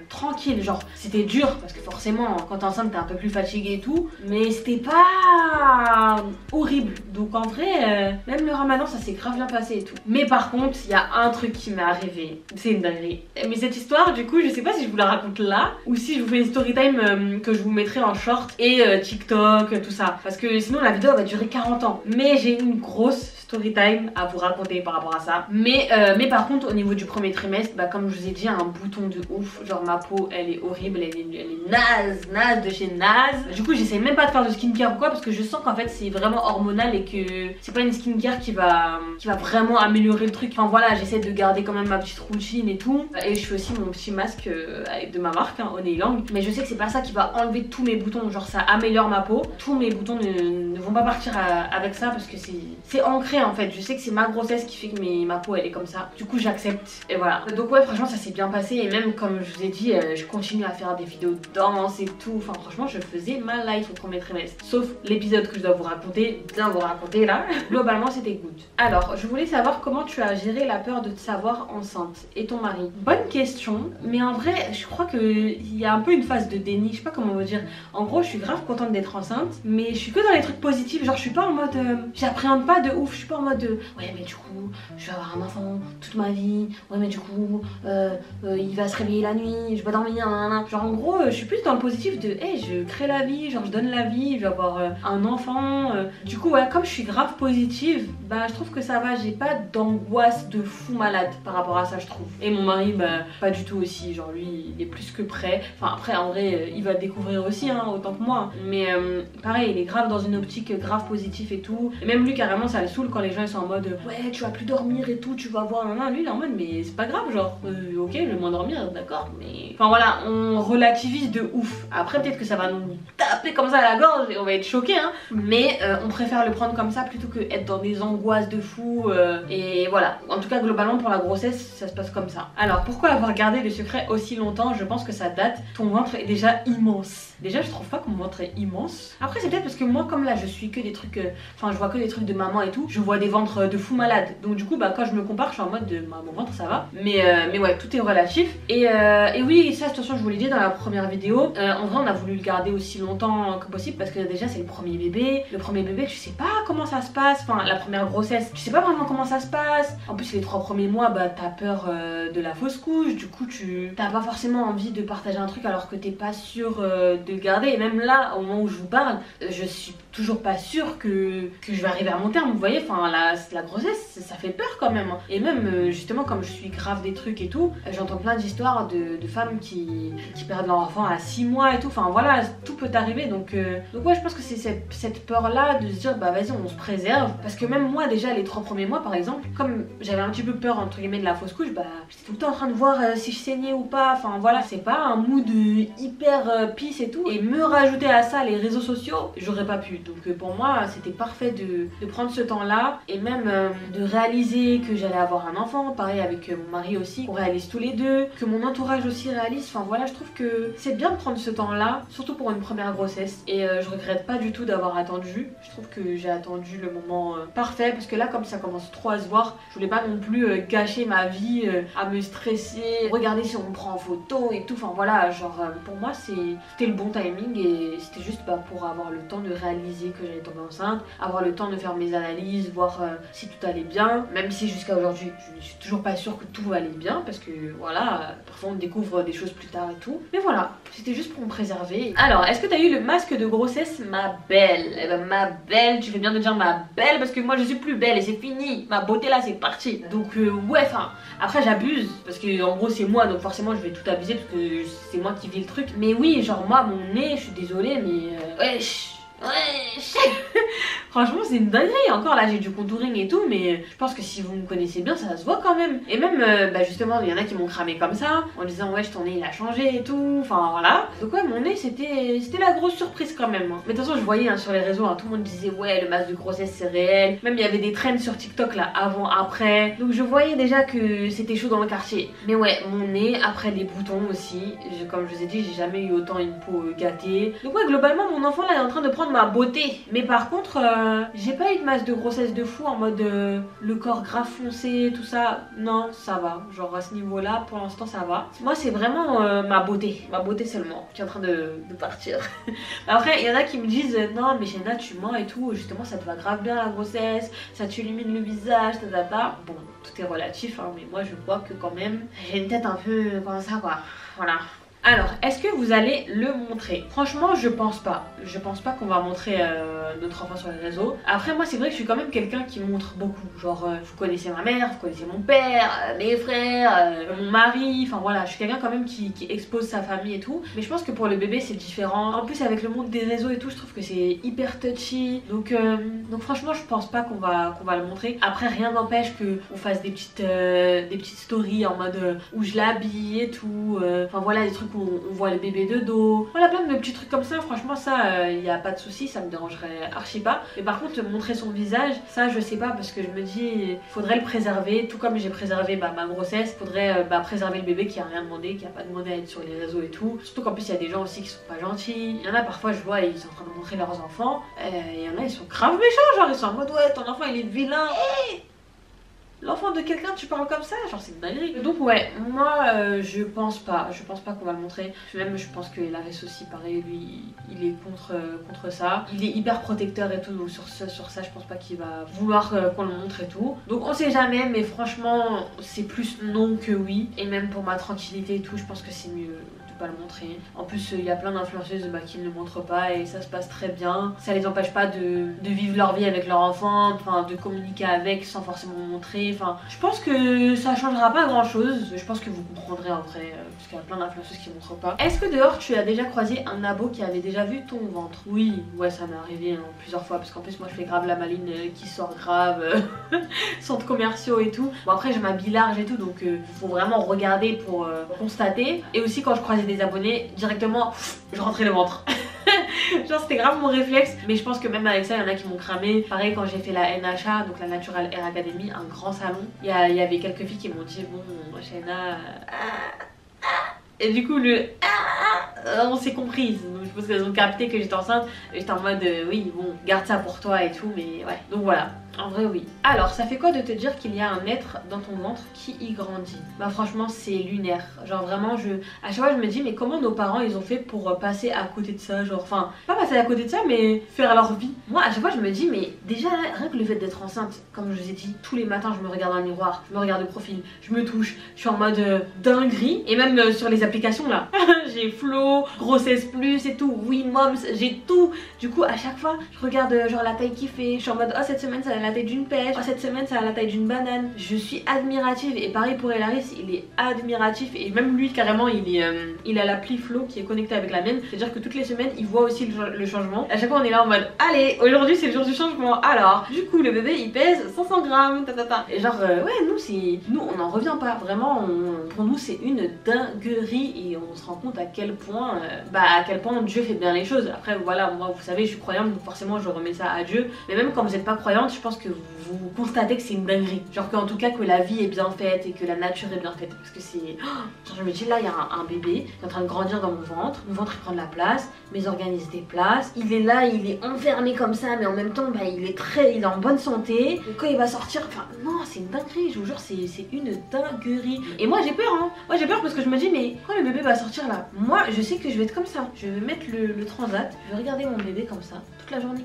tranquille. Genre, c'était dur. Parce que forcément quand t'es enceinte t'es un peu plus fatiguée et tout, mais c'était pas horrible. Donc en vrai même le ramadan ça s'est grave bien passé et tout. Mais par contre il y a un truc qui m'est arrivé, c'est une dinguerie. Mais cette histoire du coup je sais pas si je vous la raconte là ou si je vous fais une story time que je vous mettrai en short et TikTok tout ça, parce que sinon la vidéo va durer 40 ans. Mais j'ai une grosse story time à vous raconter par rapport à ça. Mais par contre au niveau du premier trimestre, bah comme je vous ai dit, un bouton de ouf. Genre ma peau elle est horrible, elle est naze de chez naze. Du coup j'essaie même pas de faire de skincare ou quoi, parce que je sens qu'en fait c'est vraiment hormonal et que c'est pas une skincare qui va vraiment améliorer le truc. Enfin voilà, j'essaie de garder quand même ma petite routine et tout. Et je fais aussi mon petit masque de ma marque, hein, Honey Lang. Mais je sais que c'est pas ça qui va enlever tous mes boutons. Genre ça améliore ma peau. Tous mes boutons ne vont pas partir avec ça parce que c'est ancré en fait. Je sais que c'est ma grossesse qui fait que ma peau elle est comme ça. Du coup j'accepte et voilà. Donc ouais franchement ça s'est bien passé. Et même comme je vous ai dit, je continue à faire des vidéos de danse et tout. Enfin franchement je faisais ma life au premier trimestre. Sauf l'épisode que je dois vous raconter, bien vous raconter là. Globalement c'était good. Alors je voulais savoir comment tu as géré la peur de te savoir enceinte et ton mari. Bonne question, mais en vrai je crois qu'il y a un peu une phase de déni, je sais pas comment vous dire. En gros je suis grave contente d'être enceinte, mais je suis que dans les trucs positifs. Genre je suis pas en mode j'appréhende pas de ouf, je suis pas en mode ouais mais du coup je vais avoir un enfant toute ma vie, ouais mais du coup il va se réveiller la nuit, je vais dormir, nanana. Genre en gros je suis plus dans le positif de hey je crée la vie, genre je donne la vie, je vais avoir un enfant. Du coup ouais comme je suis grave positive, bah je trouve que ça va, j'ai pas d'angoisse de fou malade par rapport à ça je trouve. Et mon mari bah pas du tout aussi, genre lui il est plus que prêt. Enfin après en vrai il va découvrir aussi hein, autant que moi. Mais pareil il est grave dans une optique grave positive et tout. Et même lui carrément ça le saoule quand les gens ils sont en mode ouais tu vas plus dormir et tout, tu vas voir nan. Lui il est en mode mais c'est pas grave genre ok je vais moins dormir d'accord, mais enfin voilà on relativise de ouf. Après peut-être que ça va nous taper comme ça à la gorge et on va être choqués hein, mais on préfère le prendre comme ça plutôt que être dans des angoisses de fou et voilà. En tout cas globalement pour la grossesse ça se passe comme ça. Alors pourquoi avoir gardé le secret aussi longtemps? Je pense que ça date. Ton ventre est déjà immense. Déjà je trouve pas que mon ventre est immense. Après c'est peut-être parce que moi comme là je suis que des trucs enfin je vois que des trucs de maman et tout, je vois des ventres de fou malades. Donc du coup bah quand je me compare je suis en mode de mon ventre ça va. Mais ouais tout est relatif. Et oui ça de toute façon je vous l'ai dit dans la première vidéo. En vrai on a voulu le garder aussi longtemps que possible parce que déjà c'est le premier bébé. Le premier bébé tu sais pas comment ça se passe. Enfin la première grossesse tu sais pas vraiment comment ça se passe. En plus les 3 premiers mois bah t'as peur de la fausse couche. Du coup tu t'as pas forcément envie de partager un truc alors que t'es pas sûr de le garder. Et même là au moment où je vous parle je suis toujours pas sûre que je vais arriver à mon terme, vous voyez, enfin la grossesse ça fait peur quand même. Et même justement comme je suis grave des trucs et tout, j'entends plein d'histoires de femmes qui perdent leur enfant à 6 mois et tout, enfin voilà, tout peut arriver. Donc ouais je pense que c'est cette peur là de se dire bah vas-y on se préserve. Parce que même moi déjà les 3 premiers mois par exemple, comme j'avais un petit peu peur entre guillemets de la fausse couche, bah j'étais tout le temps en train de voir si je saignais ou pas, enfin voilà, c'est pas un mood hyper peace et tout. Et me rajouter à ça les réseaux sociaux, j'aurais pas pu. Donc pour moi c'était parfait de prendre ce temps là et même de réaliser que j'allais avoir un enfant, pareil avec mon mari aussi, qu'on réalise tous les deux, que mon entourage aussi réalise, enfin voilà je trouve que c'est bien de prendre ce temps là, surtout pour une première grossesse. Et je regrette pas du tout d'avoir attendu, je trouve que j'ai attendu le moment parfait parce que là comme ça commence trop à se voir, je voulais pas non plus gâcher ma vie à me stresser, regarder si on me prend en photo et tout, enfin voilà genre pour moi c'était le bon timing et c'était juste pour avoir le temps de réaliser que j'allais tomber enceinte, avoir le temps de faire mes analyses, voir si tout allait bien, même si jusqu'à aujourd'hui je ne suis toujours pas sûre que tout allait bien parce que voilà, parfois on découvre des choses plus tard et tout, mais voilà, c'était juste pour me préserver. Alors, est-ce que t'as eu le masque de grossesse ma belle? Eh ben ma belle, tu fais bien de dire ma belle parce que moi je suis plus belle et c'est fini, ma beauté là c'est parti. Donc ouais, enfin, après j'abuse parce que en gros c'est moi donc forcément je vais tout abuser parce que c'est moi qui vis le truc. Mais oui, genre moi mon nez, je suis désolée mais wesh. Franchement c'est une dinguerie. Encore là j'ai du contouring et tout, mais je pense que si vous me connaissez bien ça se voit quand même. Et même bah justement il y en a qui m'ont cramé comme ça en disant ouais ton nez il a changé et tout, enfin voilà. Donc ouais mon nez c'était la grosse surprise quand même. Mais de toute façon je voyais sur les réseaux tout le monde disait ouais le masque de grossesse c'est réel. Même il y avait des trends sur TikTok là avant après. Donc je voyais déjà que c'était chaud dans le quartier. Mais ouais mon nez après les boutons aussi, comme je vous ai dit j'ai jamais eu autant une peau gâtée. Donc ouais globalement mon enfant là est en train de prendre ma beauté. Mais par contre j'ai pas eu de masse de grossesse de fou en mode le corps grave foncé tout ça. Non ça va, genre à ce niveau là pour l'instant ça va. Moi c'est vraiment ma beauté seulement qui est en train de partir. Après il y en a qui me disent non mais Shaina tu mens et tout, justement ça te va grave bien la grossesse, ça t'illumine le visage, tata. Bon tout est relatif hein, mais moi je vois que quand même j'ai une tête un peu comme ça quoi, voilà. Alors, est-ce que vous allez le montrer? Franchement, je pense pas. Je pense pas qu'on va montrer notre enfant sur les réseaux. Après, moi, c'est vrai que je suis quand même quelqu'un qui montre beaucoup. Genre, vous connaissez ma mère, vous connaissez mon père, mes frères, mon mari. Enfin voilà, je suis quelqu'un quand même qui expose sa famille et tout. Mais je pense que pour le bébé, c'est différent. En plus, avec le monde des réseaux et tout, je trouve que c'est hyper touchy. Donc franchement, je pense pas qu'on va le montrer. Après, rien n'empêche qu'on fasse des petites stories en mode où je l'habille et tout. Enfin voilà, des trucs où on voit le bébé de dos. Voilà, plein de petits trucs comme ça. Franchement, ça, y a pas de souci, ça me dérangerait archi pas. Mais par contre, montrer son visage, ça, je sais pas parce que je me dis, faudrait le préserver. Tout comme j'ai préservé ma grossesse, faudrait préserver le bébé qui a rien demandé, qui a pas demandé à être sur les réseaux et tout. Surtout qu'en plus, il y a des gens aussi qui sont pas gentils. Il y en a parfois, je vois, ils sont en train de montrer leurs enfants. Il y en a, ils sont grave méchants. Genre, ils sont en mode, ouais, ton enfant, il est vilain. L'enfant de quelqu'un tu parles comme ça, genre c'est une dinguerie. Donc ouais, moi je pense pas qu'on va le montrer. Même je pense que Laris aussi pareil, lui il est contre ça. Il est hyper protecteur et tout, donc sur ça je pense pas qu'il va vouloir qu'on le montre et tout. Donc on sait jamais, mais franchement c'est plus non que oui. Et même pour ma tranquillité et tout, je pense que c'est mieux pas le montrer. En plus il y a plein d'influenceuses qui ne le montrent pas et ça se passe très bien. Ça les empêche pas de vivre leur vie avec leur enfant, enfin de communiquer avec sans forcément montrer. Enfin je pense que ça changera pas grand chose. Je pense que vous comprendrez en vrai parce qu'il y a plein d'influenceuses qui montrent pas. Est-ce que dehors tu as déjà croisé un abo qui avait déjà vu ton ventre? Oui, ouais ça m'est arrivé plusieurs fois parce qu'en plus moi je fais grave la maline qui sort grave centres commerciaux et tout. Bon après je m'habille large et tout donc faut vraiment regarder pour constater. Et aussi quand je croisais des abonnés, directement je rentrais le ventre. Genre c'était grave mon réflexe. Mais je pense que même avec ça il y en a qui m'ont cramé. Pareil quand j'ai fait la NHA, donc la Natural Hair Academy, un grand salon, il y avait quelques filles qui m'ont dit bon Shaina et du coup on s'est comprises, donc je pense qu'elles ont capté que j'étais enceinte. J'étais en mode oui bon garde ça pour toi et tout, mais ouais donc voilà. En vrai oui. Alors ça fait quoi de te dire qu'il y a un être dans ton ventre qui y grandit? Bah franchement c'est lunaire. Genre vraiment à chaque fois je me dis mais comment nos parents ils ont fait pour passer à côté de ça, genre enfin pas passer à côté de ça mais faire leur vie. Moi à chaque fois je me dis mais déjà rien que le fait d'être enceinte, comme je vous ai dit, tous les matins je me regarde dans le miroir, je me regarde de profil, je me touche, je suis en mode dinguerie. Et même sur les applications là, j'ai Flow, Grossesse Plus et tout, Oui Moms, j'ai tout. Du coup à chaque fois je regarde genre la taille qu'il fait, je suis en mode oh cette semaine ça a la taille d'une pêche, oh cette semaine ça a la taille d'une banane. Je suis admirative et pareil pour Elaris, il est admiratif et même lui carrément il a l'appli Flow qui est connectée avec la mienne, c'est à dire que toutes les semaines il voit aussi le changement. À chaque fois on est là en mode allez aujourd'hui c'est le jour du changement, alors du coup le bébé il pèse 500 grammes et genre ouais nous on n'en revient pas vraiment, pour nous c'est une dinguerie et on se rend compte à quel point Dieu fait bien les choses. Après voilà, moi vous savez je suis croyante donc forcément je remets ça à Dieu, mais même quand vous n'êtes pas croyante je pense que vous constatez que c'est une dinguerie, genre qu'en tout cas que la vie est bien faite et que la nature est bien faite, parce que c'est genre je me dis là il y a un bébé qui est en train de grandir dans mon ventre il prend de la place, mes organes se déplacent, il est là, il est enfermé comme ça mais en même temps il est en bonne santé, et quand il va sortir, enfin non c'est une dinguerie, je vous jure c'est une dinguerie. Et moi j'ai peur moi j'ai peur parce que je me dis mais quand le bébé va sortir là, moi je sais que je vais être comme ça, je vais mettre le transat, je vais regarder mon bébé comme ça toute la journée.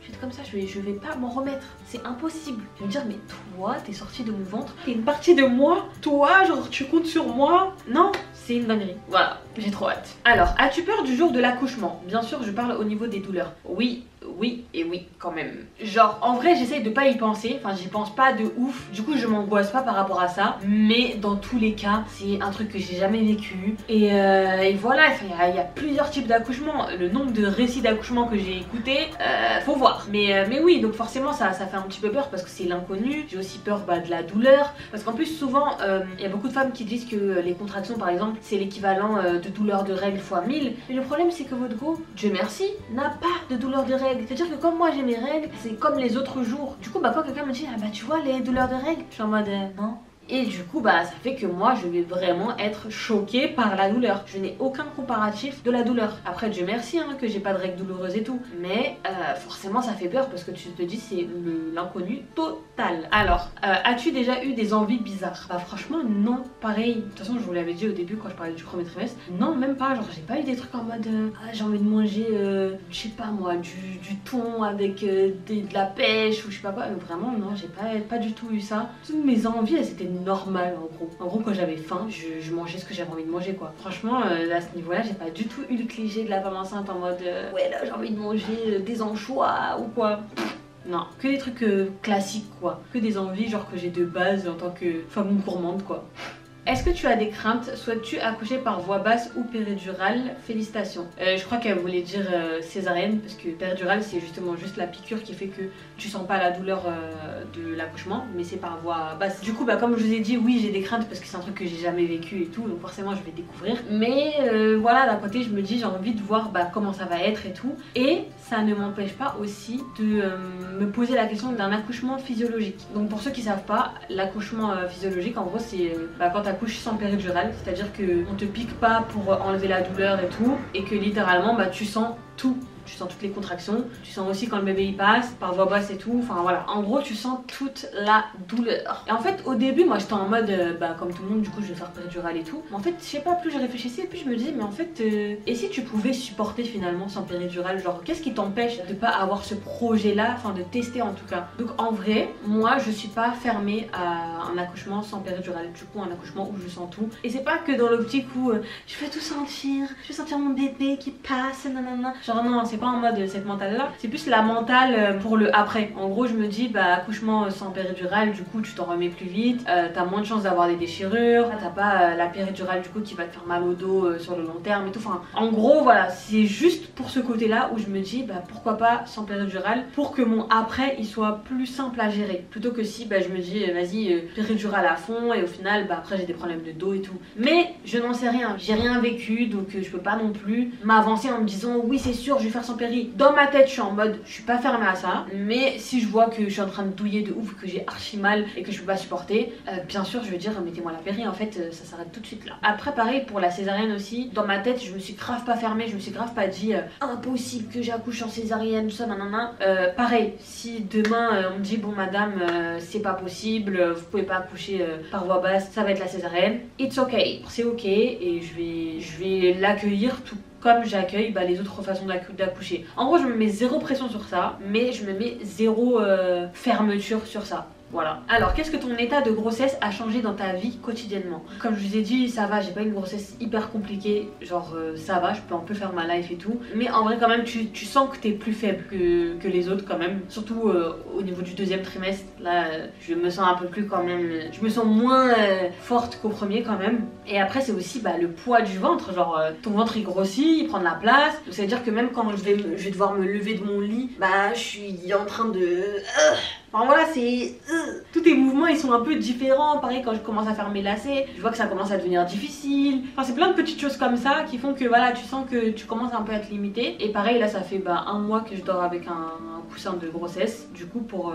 Je vais être comme ça, je vais pas m'en remettre. C'est impossible. Je vais me dire mais toi t'es sorti de mon ventre, t'es une partie de moi, toi genre tu comptes sur moi. Non, c'est une dinguerie. Voilà, j'ai trop hâte. Alors, as-tu peur du jour de l'accouchement? Bien sûr je parle au niveau des douleurs. Oui et oui quand même. Genre en vrai j'essaye de pas y penser, enfin j'y pense pas de ouf, du coup je m'angoisse pas par rapport à ça, mais dans tous les cas c'est un truc que j'ai jamais vécu et voilà, il y a plusieurs types d'accouchements, le nombre de récits d'accouchement que j'ai écouté, faut voir, mais oui donc forcément ça fait un petit peu peur parce que c'est l'inconnu. J'ai aussi peur de la douleur, parce qu'en plus souvent il y a beaucoup de femmes qui disent que les contractions par exemple c'est l'équivalent de douleur de règles fois 1000, mais le problème c'est que votre go, Dieu merci, n'a pas de douleur de règles. C'est-à-dire que comme moi j'ai mes règles, c'est comme les autres jours. Du coup quand quelqu'un me dit ah bah tu vois les douleurs de règles, je suis en mode non. Et du coup ça fait que moi je vais vraiment être choquée par la douleur. Je n'ai aucun comparatif de la douleur. Après Dieu merci que j'ai pas de règles douloureuses et tout, mais forcément ça fait peur parce que tu te dis c'est l'inconnu total. Alors as-tu déjà eu des envies bizarres? Bah franchement non, pareil. De toute façon je vous l'avais dit au début quand je parlais du premier trimestre, non même pas, genre j'ai pas eu des trucs en mode j'ai envie de manger je sais pas moi du thon avec de la pêche ou je sais pas quoi. Vraiment non, j'ai pas du tout eu ça. Toutes mes envies elles étaient normal en gros. En gros quand j'avais faim, je mangeais ce que j'avais envie de manger quoi. Franchement à ce niveau là j'ai pas du tout eu le cliché de la femme enceinte en mode ouais là j'ai envie de manger des anchois ou quoi. Non, que des trucs classiques quoi. Que des envies genre que j'ai de base en tant que femme gourmande quoi. Est-ce que tu as des craintes? Souhaites-tu accoucher par voie basse ou péridurale? Félicitations. Je crois qu'elle voulait dire césarienne parce que péridurale c'est justement juste la piqûre qui fait que tu sens pas la douleur de l'accouchement, mais c'est par voie basse. Du coup comme je vous ai dit, oui j'ai des craintes parce que c'est un truc que j'ai jamais vécu et tout, donc forcément je vais découvrir. Mais voilà, d'un côté je me dis j'ai envie de voir comment ça va être et tout. Et ça ne m'empêche pas aussi de me poser la question d'un accouchement physiologique. Donc pour ceux qui savent pas, l'accouchement physiologique en gros c'est quand t'accouches sans péridurale, c'est-à-dire qu'on te pique pas pour enlever la douleur et tout, et que littéralement tu sens tout. Tu sens toutes les contractions, tu sens aussi quand le bébé il passe, par voie basse et tout, enfin voilà. En gros tu sens toute la douleur. Et en fait au début moi j'étais en mode comme tout le monde du coup je vais faire péridurale et tout. Mais en fait je sais pas, plus je réfléchissais, plus je me disais mais en fait et si tu pouvais supporter finalement sans péridurale, genre qu'est-ce qui t'empêche de pas avoir ce projet là, enfin de tester en tout cas. Donc en vrai moi je suis pas fermée à un accouchement sans péridurale, du coup un accouchement où je sens tout. Et c'est pas que dans l'optique où je vais tout sentir, je vais sentir mon bébé qui passe, nanana. Genre non, c'est pas en mode cette mentale là, c'est plus la mentale pour le après. En gros je me dis accouchement sans péridurale, du coup tu t'en remets plus vite, t'as moins de chances d'avoir des déchirures, t'as pas la péridurale du coup qui va te faire mal au dos sur le long terme et tout. Enfin en gros voilà, c'est juste pour ce côté là où je me dis pourquoi pas sans péridurale, pour que mon après il soit plus simple à gérer, plutôt que si je me dis vas-y péridurale à fond et au final après j'ai des problèmes de dos et tout. Mais je n'en sais rien, j'ai rien vécu donc je peux pas non plus m'avancer en me disant oui c'est sûr je vais faire sans péri. Dans ma tête je suis en mode je suis pas fermée à ça, mais si je vois que je suis en train de douiller de ouf, que j'ai archi mal et que je peux pas supporter, bien sûr je vais dire mettez-moi la péri, en fait ça s'arrête tout de suite là. Après pareil pour la césarienne aussi, dans ma tête je me suis grave pas fermée, je me suis grave pas dit impossible que j'accouche en césarienne, tout ça nanana. Pareil, si demain on me dit bon madame c'est pas possible, vous pouvez pas accoucher par voie basse, ça va être la césarienne, it's ok, c'est ok, et je vais l'accueillir tout comme j'accueille les autres façons d'accoucher. En gros je me mets zéro pression sur ça, mais je me mets zéro fermeture sur ça. Voilà. Alors, qu'est-ce que ton état de grossesse a changé dans ta vie quotidiennement? Comme je vous ai dit, ça va, j'ai pas une grossesse hyper compliquée. Genre, ça va, je peux un peu faire ma life et tout. Mais en vrai, quand même, tu sens que t'es plus faible que les autres, quand même. Surtout au niveau du deuxième trimestre. Là, je me sens un peu plus quand même. Je me sens moins forte qu'au premier, quand même. Et après, c'est aussi le poids du ventre. Genre, ton ventre il grossit, il prend de la place. Donc, ça veut dire que même quand je vais devoir me lever de mon lit, je suis en train de. Enfin voilà, c'est... Tous tes mouvements ils sont un peu différents. Pareil quand je commence à faire mes lacets, je vois que ça commence à devenir difficile. Enfin c'est plein de petites choses comme ça qui font que voilà, tu sens que tu commences un peu à être limité. Et pareil là ça fait un mois que je dors avec un coussin de grossesse. Du coup pour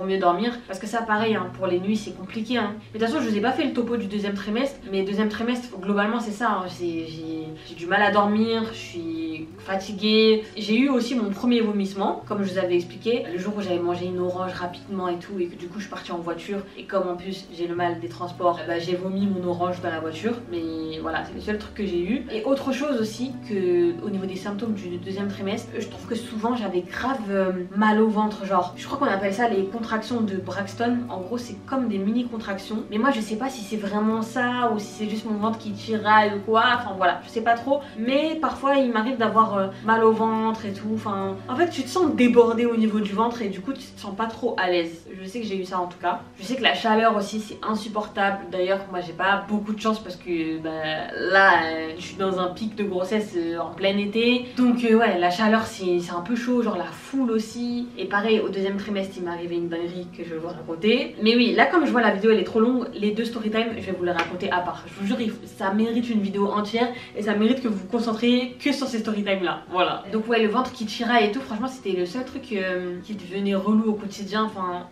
mieux dormir. Parce que ça pareil pour les nuits c'est compliqué Mais de toute façon je vous ai pas fait le topo du deuxième trimestre. Mais deuxième trimestre globalement c'est ça j'ai du mal à dormir, je suis fatiguée. J'ai eu aussi mon premier vomissement comme je vous avais expliqué. Le jour où j'avais mangé une orange rapidement et tout, et que du coup je suis partie en voiture, et comme en plus j'ai le mal des transports, j'ai vomi mon orange dans la voiture. Mais voilà, c'est le seul truc que j'ai eu. Et autre chose aussi, que au niveau des symptômes du deuxième trimestre, je trouve que souvent j'avais grave mal au ventre. Genre je crois qu'on appelle ça les contractions de Braxton. En gros c'est comme des mini contractions, mais moi je sais pas si c'est vraiment ça ou si c'est juste mon ventre qui tiraille ou quoi. Enfin voilà, je sais pas trop, mais parfois il m'arrive d'avoir mal au ventre et tout. Enfin en fait tu te sens débordé au niveau du ventre et du coup tu te sens pas trop à l'aise. Je sais que j'ai eu ça en tout cas. Je sais que la chaleur aussi c'est insupportable. D'ailleurs moi j'ai pas beaucoup de chance parce que là je suis dans un pic de grossesse en plein été. Donc ouais la chaleur c'est un peu chaud, genre la foule aussi. Et pareil au deuxième trimestre il m'est arrivé une dinguerie que je vais vous raconter. Mais oui là comme je vois la vidéo elle est trop longue, les deux story time je vais vous les raconter à part. Je vous jure ça mérite une vidéo entière et ça mérite que vous vous concentriez que sur ces story time là. Voilà. Donc ouais le ventre qui tiraille et tout, franchement c'était le seul truc qui devenait relou au quotidien. Enfin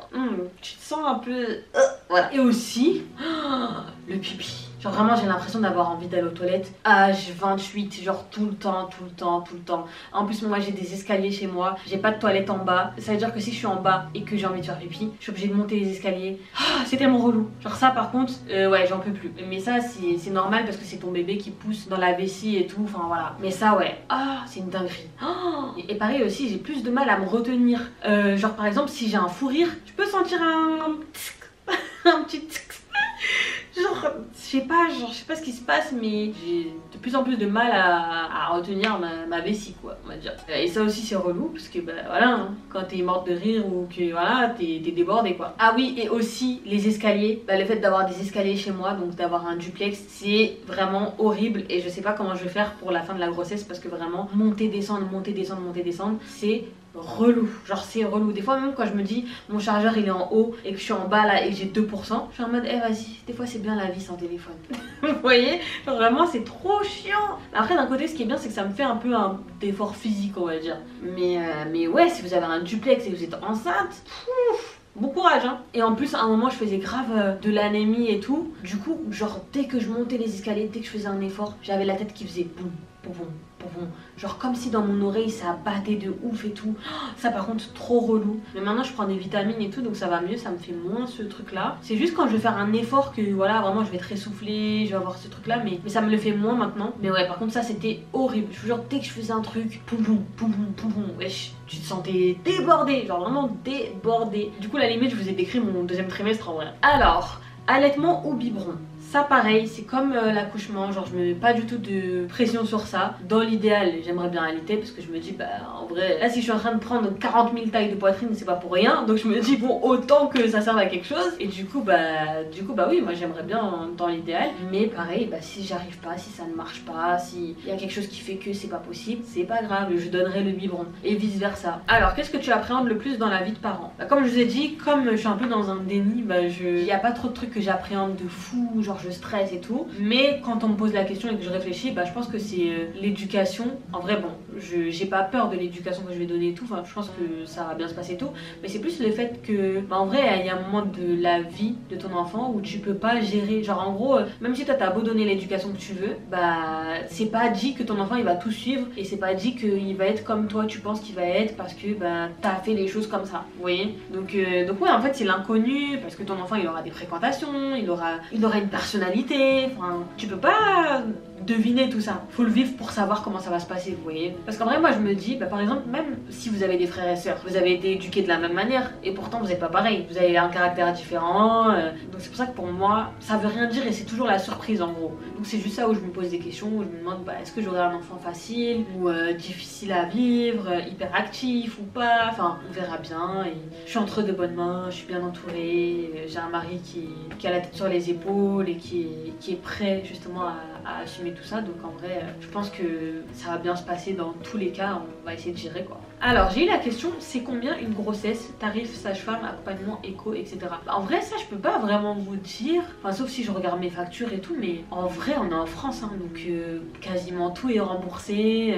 tu te sens un peu voilà. Et aussi le pipi. Genre vraiment j'ai l'impression d'avoir envie d'aller aux toilettes H28, genre tout le temps. En plus moi j'ai des escaliers chez moi, j'ai pas de toilette en bas. Ça veut dire que si je suis en bas et que j'ai envie de faire pipi, je suis obligée de monter les escaliers. C'est tellement relou. Genre ça par contre, ouais j'en peux plus. Mais ça c'est normal parce que c'est ton bébé qui pousse dans la vessie et tout, enfin voilà. Mais ça ouais, c'est une dinguerie. Et pareil aussi j'ai plus de mal à me retenir. Genre par exemple si j'ai un fou rire, je peux sentir un petit genre je sais pas ce qui se passe, mais j'ai de plus en plus de mal à retenir ma vessie quoi, on va dire. Et ça aussi c'est relou parce que voilà quand t'es morte de rire ou que voilà t'es débordée quoi. Ah oui, et aussi les escaliers, le fait d'avoir des escaliers chez moi, donc d'avoir un duplex, c'est vraiment horrible et je sais pas comment je vais faire pour la fin de la grossesse parce que vraiment monter descendre c'est relou, genre c'est relou. Des fois même quand je me dis mon chargeur il est en haut et que je suis en bas là et que j'ai 2%, je suis en mode vas-y, des fois c'est bien la vie sans téléphone. Vous voyez, genre vraiment c'est trop chiant. Après d'un côté ce qui est bien c'est que ça me fait un peu un effort physique on va dire. Mais ouais, si vous avez un duplex et que vous êtes enceinte, bon courage Et en plus à un moment je faisais grave de l'anémie et tout. Du coup genre dès que je montais les escaliers, dès que je faisais un effort, j'avais la tête qui faisait boum, boum, boum. Genre comme si dans mon oreille ça battait de ouf et tout. Ça par contre trop relou. Mais maintenant je prends des vitamines et tout donc ça va mieux, ça me fait moins ce truc là. C'est juste quand je vais faire un effort que voilà vraiment je vais être essoufflée, je vais avoir ce truc là, mais ça me le fait moins maintenant. Mais ouais par contre ça c'était horrible. Je vous jure dès que je faisais un truc, wesh, tu te sentais débordée, genre vraiment débordée. Du coup la limite je vous ai décrit mon deuxième trimestre en vrai. Alors, allaitement ou biberon? Ça pareil, c'est comme l'accouchement, genre je me mets pas du tout de pression sur ça. Dans l'idéal, j'aimerais bien allaiter parce que je me dis en vrai, là si je suis en train de prendre 40 000 tailles de poitrine, c'est pas pour rien. Donc je me dis bon, autant que ça serve à quelque chose. Et du coup oui, moi j'aimerais bien dans l'idéal. Mais pareil, si j'arrive pas, si ça ne marche pas, s'il y a quelque chose qui fait que c'est pas possible, c'est pas grave, je donnerai le biberon. Et vice versa. Alors qu'est-ce que tu appréhendes le plus dans la vie de parent? Comme je vous ai dit, comme je suis un peu dans un déni, il y a pas trop de trucs que j'appréhende de fou, genre je stresse et tout. Mais quand on me pose la question et que je réfléchis, bah je pense que c'est l'éducation. En vrai, bon, j'ai pas peur de l'éducation que je vais donner et tout. Enfin, je pense que ça va bien se passer et tout. Mais c'est plus le fait que, bah en vrai, il y a un moment de la vie de ton enfant où tu peux pas gérer. Genre en gros, même si toi t'as beau donner l'éducation que tu veux, bah c'est pas dit que ton enfant il va tout suivre et c'est pas dit qu'il va être comme toi tu penses qu'il va être parce que bah t'as fait les choses comme ça. Vous voyez? Donc ouais, en fait c'est l'inconnu parce que ton enfant il aura des fréquentations, il aura une personnalité. Enfin, tu peux pas deviner tout ça. Faut le vivre pour savoir comment ça va se passer, vous voyez. Parce qu'en vrai, moi je me dis, bah, par exemple, même si vous avez des frères et sœurs, vous avez été éduqués de la même manière et pourtant vous n'êtes pas pareil. Vous avez un caractère différent. Donc c'est pour ça que pour moi, ça veut rien dire et c'est toujours la surprise en gros. Donc c'est juste ça où je me pose des questions, où je me demande, bah, est-ce que j'aurai un enfant facile ou difficile à vivre, hyper actif ou pas. Enfin, on verra bien. Et je suis entre de bonnes mains, je suis bien entourée. J'ai un mari qui a la tête sur les épaules et qui est prêt justement à assumer tout ça. Donc en vrai, je pense que ça va bien se passer dans tous les cas. On va essayer de gérer quoi. Alors j'ai eu la question, c'est combien une grossesse, tarif sage-femme, accompagnement éco, etc. Bah, en vrai ça je peux pas vraiment vous dire, enfin sauf si je regarde mes factures et tout, mais en vrai on est en France hein, donc quasiment tout est remboursé.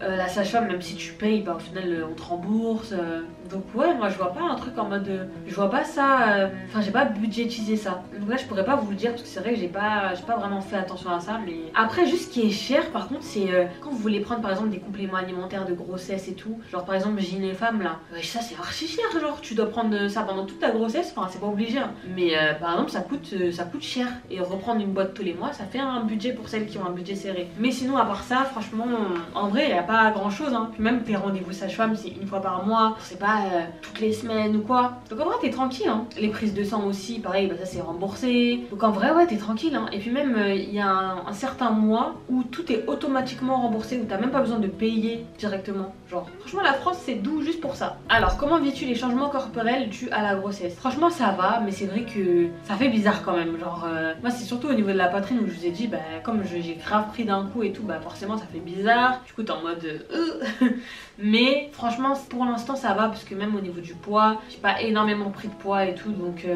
La sage-femme même si tu payes, bah, au final on te rembourse. Donc ouais, moi je vois pas un truc en mode, je vois pas ça, enfin j'ai pas budgétisé ça. Donc là je pourrais pas vous le dire parce que c'est vrai que j'ai pas vraiment fait attention à ça. Mais après juste ce qui est cher par contre c'est quand vous voulez prendre par exemple des compléments alimentaires de grossesse et tout, genre par exemple Gynéfemme là, ouais, ça c'est archi cher, genre tu dois prendre ça pendant toute ta grossesse, enfin c'est pas obligé hein. Mais par exemple ça coûte cher et reprendre une boîte tous les mois ça fait un budget pour celles qui ont un budget serré. Mais sinon à part ça franchement en vrai il y a pas grand chose hein. Puis même tes rendez-vous sage-femme c'est une fois par mois, c'est pas toutes les semaines ou quoi. Donc en vrai t'es tranquille hein. Les prises de sang aussi pareil, bah ça c'est remboursé. Donc en vrai ouais t'es tranquille hein. Et puis même il y a un certain mois où tout est automatiquement remboursé, où t'as même pas besoin de payer directement. Genre franchement la France c'est doux juste pour ça. Alors comment vis-tu les changements corporels dus à la grossesse? Franchement ça va, mais c'est vrai que ça fait bizarre quand même. Genre moi c'est surtout au niveau de la poitrine où je vous ai dit bah comme j'ai grave pris d'un coup et tout, bah forcément ça fait bizarre. Du coup t'es en mode mais franchement pour l'instant ça va parce que même au niveau du poids, j'ai pas énormément pris de poids et tout, donc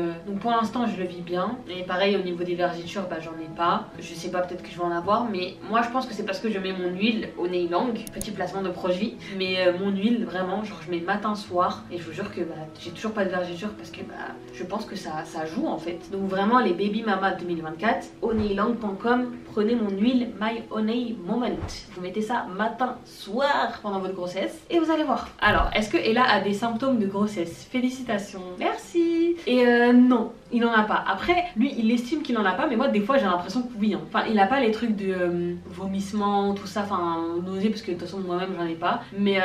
pour l'instant je le vis bien. Et pareil au niveau des vergetures, bah j'en ai pas. Je sais pas, peut-être que je vais en avoir, mais moi je pense que c'est parce que je mets mon huile au Nail Lang, petit placement de produit. Mais mon huile vraiment, genre je mets matin soir et je vous jure que bah, j'ai toujours pas de vergetures parce que bah je pense que ça joue en fait. Donc vraiment les Baby Mama 2024, onailang.com, prenez mon huile My Onay Moment. Vous mettez ça matin soir pendant votre grossesse et vous allez voir. Alors est-ce que Ella a des symptômes de grossesse? Félicitations, merci. Et non, il en a pas. Après lui il estime qu'il en a pas, mais moi des fois j'ai l'impression que oui hein. Enfin il a pas les trucs de vomissement, tout ça, enfin nausée, parce que de toute façon moi-même j'en ai pas. Mais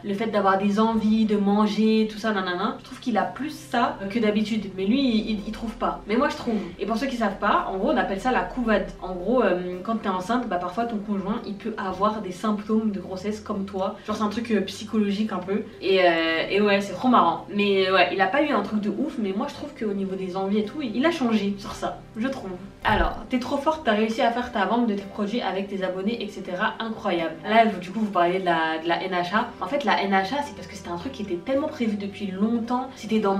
le fait d'avoir des envies de manger, tout ça, nanana, je trouve qu'il a plus ça que d'habitude. Mais lui il trouve pas. Mais moi je trouve. Et pour ceux qui savent pas, en gros on appelle ça la couvade. En gros quand t'es enceinte, bah parfois ton conjoint il peut avoir des symptômes de grossesse comme toi. Genre c'est un truc psychologique un peu. Et ouais c'est trop marrant. Mais ouais il a pas eu un truc de ouf, mais moi je trouve qu'au niveau des envies et tout, il a changé sur ça, je trouve. Alors, t'es trop forte, t'as réussi à faire ta vente de tes produits avec tes abonnés, etc. Incroyable. Là, du coup, vous parlez de la NHA. En fait, la NHA, c'est parce que c'était un truc qui était tellement prévu depuis longtemps. C'était dans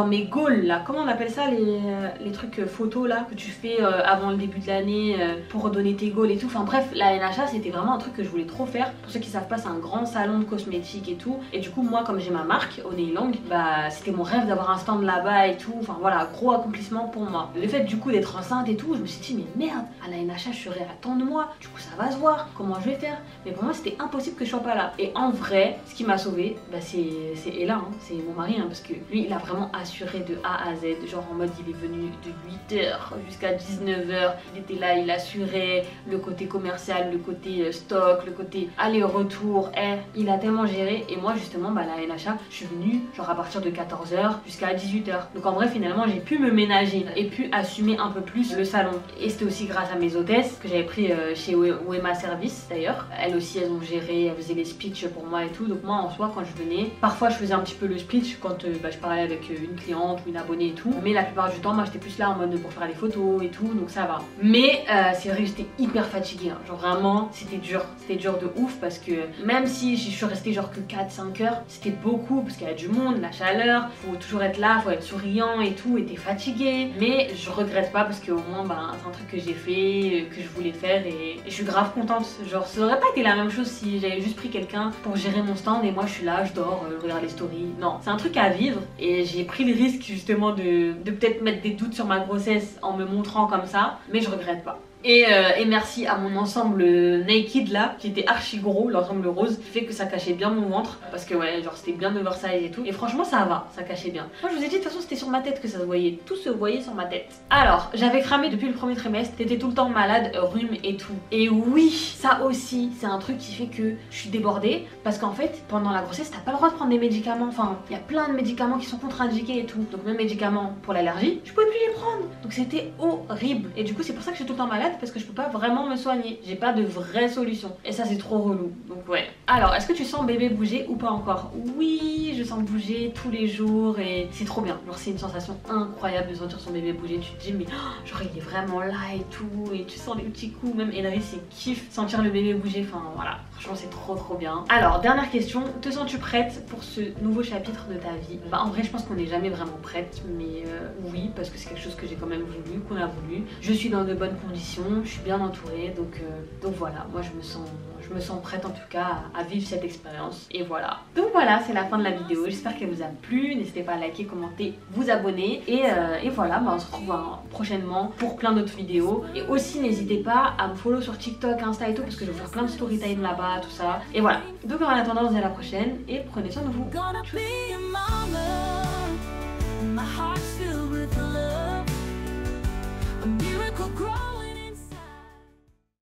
mes goals, là. Comment on appelle ça, les trucs photos, là, que tu fais avant le début de l'année pour donner tes goals et tout. Enfin bref, la NHA, c'était vraiment un truc que je voulais trop faire. Pour ceux qui savent pas, c'est un grand salon de cosmétiques et tout. Et du coup, moi, comme j'ai ma marque, au Nail Lang, bah, c'était mon rêve d'avoir un stand là-bas et tout. Enfin voilà, gros accomplissement pour moi. Le fait, du coup, d'être enceinte et tout, je me suis dit mais merde, à la NHA je serai à tant de mois, du coup ça va se voir, comment je vais faire. Mais pour moi c'était impossible que je sois pas là. Et en vrai, ce qui m'a sauvée, bah, c'est Ella, hein, c'est mon mari, hein, parce que lui il a vraiment assuré de A à Z. Genre en mode il est venu de 8h jusqu'à 19h, il était là, il assurait le côté commercial, le côté stock, le côté aller-retour, il a tellement géré. Et moi justement, bah, la NHA, je suis venue genre à partir de 14h jusqu'à 18h. Donc en vrai finalement j'ai pu me ménager et pu assumer un peu plus le salon. Et c'était aussi grâce à mes hôtesses que j'avais pris chez Wema Service d'ailleurs. Elles aussi elles ont géré, elles faisaient les speeches pour moi et tout. Donc moi en soi quand je venais, parfois je faisais un petit peu le speech quand je parlais avec une cliente ou une abonnée et tout. Mais la plupart du temps moi j'étais plus là en mode pour faire les photos et tout, donc ça va. Mais c'est vrai que j'étais hyper fatiguée, hein. Genre vraiment c'était dur de ouf parce que même si je suis restée genre que 4-5 heures, c'était beaucoup parce qu'il y a du monde, la chaleur, faut toujours être là, faut être souriant et tout, et t'es fatiguée. fatiguée, mais je regrette pas parce qu'au moins bah, c'est un truc que j'ai fait, que je voulais faire et je suis grave contente. Genre ça aurait pas été la même chose si j'avais juste pris quelqu'un pour gérer mon stand et moi je suis là, je dors, je regarde les stories. Non, c'est un truc à vivre et j'ai pris le risque justement de peut-être mettre des doutes sur ma grossesse en me montrant comme ça, mais je regrette pas. Et merci à mon ensemble naked là, qui était archi gros, l'ensemble rose, qui fait que ça cachait bien mon ventre. Parce que ouais, genre c'était bien oversize et tout. Et franchement ça va, ça cachait bien. Moi je vous ai dit de toute façon c'était sur ma tête que ça se voyait. Tout se voyait sur ma tête. Alors, j'avais cramé depuis le premier trimestre, t'étais tout le temps malade, rhume et tout. Et oui, ça aussi, c'est un truc qui fait que je suis débordée. Parce qu'en fait, pendant la grossesse, t'as pas le droit de prendre des médicaments. Enfin, il y a plein de médicaments qui sont contre-indiqués et tout. Donc même médicaments pour l'allergie, je pouvais plus les prendre. Donc c'était horrible. Et du coup c'est pour ça que je suis tout le temps malade. Parce que je peux pas vraiment me soigner, j'ai pas de vraie solution et ça c'est trop relou, donc ouais. Alors est-ce que tu sens bébé bouger ou pas encore? Oui, je sens bouger tous les jours et c'est trop bien, genre c'est une sensation incroyable de sentir son bébé bouger. Tu te dis mais oh, genre il est vraiment là et tout, et tu sens les petits coups, même Ellery c'est kiff sentir le bébé bouger, enfin voilà, franchement c'est trop bien. Alors dernière question, te sens-tu prête pour ce nouveau chapitre de ta vie? Bah en vrai je pense qu'on n'est jamais vraiment prête, mais oui, parce que c'est quelque chose que j'ai quand même voulu, qu'on a voulu. Je suis dans de bonnes conditions, je suis bien entourée, donc voilà, moi je me sens prête en tout cas à vivre cette expérience et voilà. Donc voilà, c'est la fin de la vidéo, j'espère qu'elle vous a plu, n'hésitez pas à liker, commenter, vous abonner et voilà, bah, on se retrouve prochainement pour plein d'autres vidéos et aussi n'hésitez pas à me follow sur TikTok, Insta et tout parce que je vais faire plein de story time là-bas, tout ça et voilà. Donc en attendant, on se dit à la prochaine et prenez soin de vous. Tchuss.